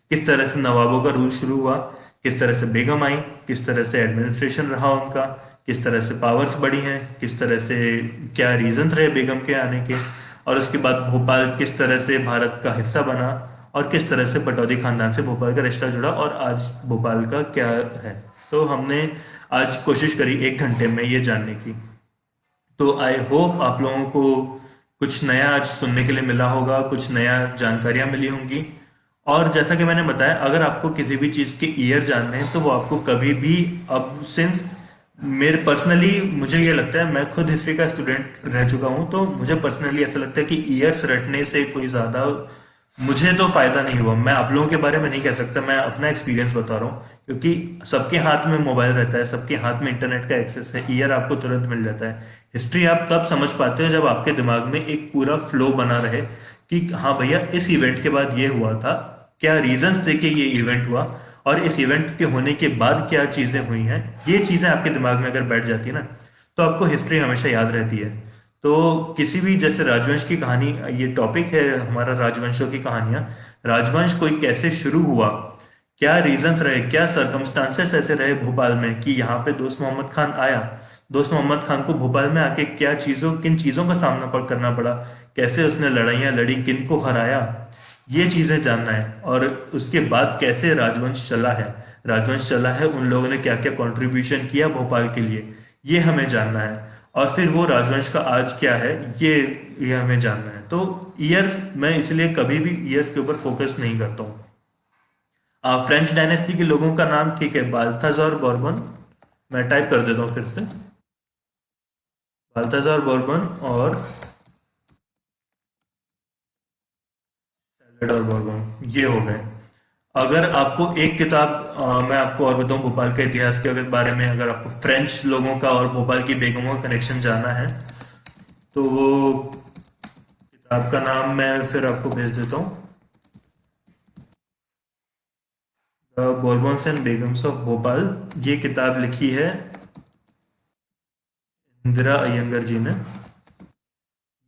किस तरह से नवाबों का रूल शुरू हुआ, किस तरह से बेगम आई, किस तरह से एडमिनिस्ट्रेशन रहा उनका, किस तरह से पावर्स बढ़ी हैं, किस तरह से क्या रीजंस रहे बेगम के आने के, और उसके बाद भोपाल किस तरह से भारत का हिस्सा बना, और किस तरह से पटौदी खानदान से भोपाल का रिश्ता जुड़ा, और आज भोपाल का क्या है। तो हमने आज कोशिश करी 1 घंटे में ये जानने की। तो आई होप आप लोगों को कुछ नया आज सुनने के लिए मिला होगा, कुछ नया जानकारियां मिली होंगी। और जैसा कि मैंने बताया, अगर आपको किसी भी चीज़ के ईयर जानने हैं तो वो आपको कभी भी, अब सिंस मेरे पर्सनली मुझे ये लगता है, मैं खुद हिस्ट्री का स्टूडेंट रह चुका हूँ, तो मुझे पर्सनली ऐसा लगता है कि ईयर्स रटने से कोई ज़्यादा मुझे तो फायदा नहीं हुआ। मैं आप लोगों के बारे में नहीं कह सकता, मैं अपना एक्सपीरियंस बता रहा हूँ, क्योंकि सबके हाथ में मोबाइल रहता है, सबके हाथ में इंटरनेट का एक्सेस है, ईयर आपको तुरंत मिल जाता है। हिस्ट्री आप तब समझ पाते हो जब आपके दिमाग में एक पूरा फ्लो बना रहे कि हाँ भैया इस इवेंट के बाद ये हुआ था, क्या रीजंस थे कि ये इवेंट हुआ, और इस इवेंट के होने के बाद क्या चीजें हुई हैं, ये चीजें आपके दिमाग में अगर बैठ जाती है ना, तो आपको हिस्ट्री हमेशा याद रहती है। तो किसी भी, जैसे राजवंश की कहानी, ये टॉपिक है हमारा, राजवंशों की कहानियां। राजवंश कोई कैसे शुरू हुआ, क्या रीजंस रहे, क्या सरकमस्टांसेस ऐसे रहे भोपाल में कि यहाँ पे दोस्त मोहम्मद खान आया। दोस्त मोहम्मद खान को भोपाल में आके क्या चीजों, किन चीजों का सामना करना पड़ा, कैसे उसने लड़ाइयाँ लड़ी, किन को हराया, ये चीजें जानना है। और उसके बाद कैसे राजवंश चला है, राजवंश चला है, उन लोगों ने क्या क्या कंट्रीब्यूशन किया भोपाल के लिए, ये हमें जानना है। और फिर वो राजवंश का आज क्या है, ये हमें जानना है। तो ईयर्स, मैं इसलिए कभी भी ईयर्स के ऊपर फोकस नहीं करता हूँ। फ्रेंच डायनेस्टी के लोगों का नाम, ठीक है, बाल्थाजार बोर्बन। मैं टाइप कर देता हूँ फिर से, बाल्थाजार बोर्बन और सैलेडोर बोर्बन, ये हो गए। अगर आपको एक किताब, मैं आपको और बताऊं भोपाल के इतिहास के अगर बारे में, अगर आपको फ्रेंच लोगों का और भोपाल की बेगमों का कनेक्शन जानना है, तो वो किताब का नाम मैं फिर आपको भेज देता हूँ। The Bourbons and Begums of Bhopal, ये किताब लिखी है इंदिरा अयंगर जी ने।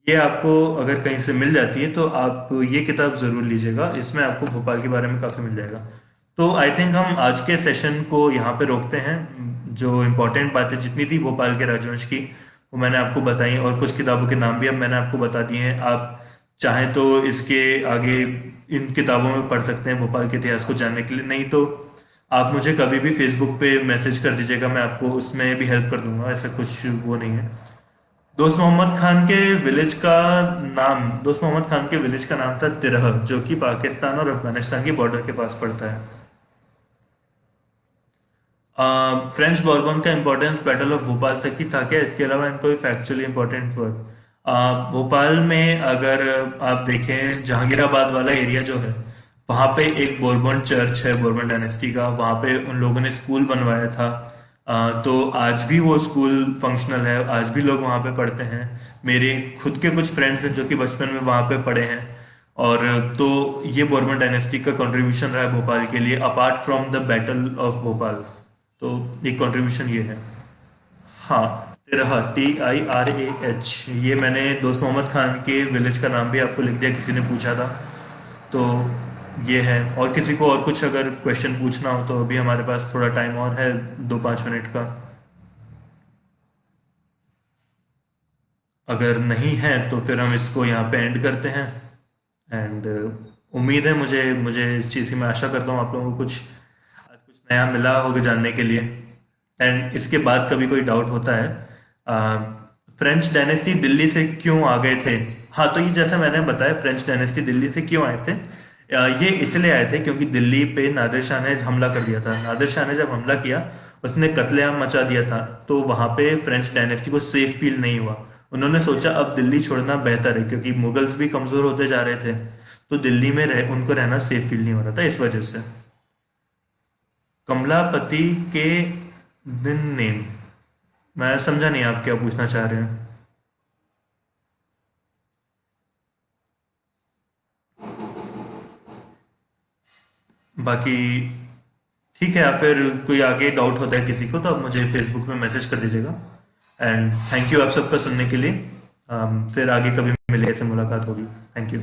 ये आपको अगर कहीं से मिल जाती है तो आप ये किताब ज़रूर लीजिएगा, इसमें आपको भोपाल के बारे में काफ़ी मिल जाएगा। तो आई थिंक हम आज के सेशन को यहाँ पे रोकते हैं। जो इम्पोर्टेंट बातें जितनी थी भोपाल के राजवंश की, वो मैंने आपको बताई, और कुछ किताबों के नाम भी अब मैंने आपको बता दिए हैं। आप चाहें तो इसके आगे इन किताबों में पढ़ सकते हैं भोपाल के इतिहास को जानने के लिए, नहीं तो आप मुझे कभी भी फेसबुक पे मैसेज कर दीजिएगा, मैं आपको उसमें भी हेल्प कर दूंगा, ऐसा कुछ वो नहीं है। दोस्त मोहम्मद खान के विलेज का नाम, दोस्त मोहम्मद खान के विलेज का नाम था तिरह, जो कि पाकिस्तान और अफगानिस्तान की बॉर्डर के पास पड़ता है। फ्रेंच बॉर्बन का इंपॉर्टेंस बैटल ऑफ भोपाल तक ही था क्या, इसके अलावा इनको भी फैक्चुअली इंपॉर्टेंट वर्ड। भोपाल में अगर आप देखें, जहांगीराबाद वाला एरिया जो है, वहाँ पे एक बोरबन चर्च है, बोरबन डायनेस्टी का, वहाँ पे उन लोगों ने स्कूल बनवाया था। तो आज भी वो स्कूल फंक्शनल है, आज भी लोग वहाँ पे पढ़ते हैं। मेरे खुद के कुछ फ्रेंड्स हैं जो कि बचपन में वहाँ पे पढ़े हैं। और तो ये बोरबन डायनेस्टी का कंट्रीब्यूशन रहा है भोपाल के लिए, apart from the battle of Bhopal. तो एक कंट्रीब्यूशन ये है। हाँ, तिरहा, TIRAH, ये मैंने दोस्त मोहम्मद खान के विलेज का नाम भी आपको लिख दिया, किसी ने पूछा था। तो ये है। और किसी को और कुछ अगर क्वेश्चन पूछना हो तो अभी हमारे पास थोड़ा टाइम और है, 2-5 मिनट का। अगर नहीं है तो फिर हम इसको यहाँ पे एंड करते हैं। एंड उम्मीद है, मुझे मुझे इस चीज़ की, मैं आशा करता हूँ आप लोगों को कुछ आज कुछ नया मिला होगा जानने के लिए। एंड इसके बाद कभी कोई डाउट होता है, फ्रेंच डायनेस्टी दिल्ली से क्यों आ गए थे। हाँ, तो ये जैसा मैंने बताया, फ्रेंच डायनेस्टी दिल्ली से क्यों आए थे, ये इसलिए आए थे क्योंकि दिल्ली पे नादिर शाह ने हमला कर दिया था। नादिर शाह ने जब हमला किया, उसने कत्लेआम मचा दिया था, तो वहाँ पे फ्रेंच डायनेस्टी को सेफ फील नहीं हुआ। उन्होंने सोचा अब दिल्ली छोड़ना बेहतर है, क्योंकि मुगल्स भी कमजोर होते जा रहे थे, तो दिल्ली में उनको रहना सेफ फील नहीं हो रहा था, इस वजह से। कमलापति के दिन नेम, मैं समझा नहीं आप क्या पूछना चाह रहे हैं। बाकी ठीक है, या फिर कोई आगे डाउट होता है किसी को तो आप मुझे फेसबुक में मैसेज कर दीजिएगा। एंड थैंक यू आप सबका सुनने के लिए। फिर आगे कभी मिले, ऐसे मुलाकात होगी। Thank you.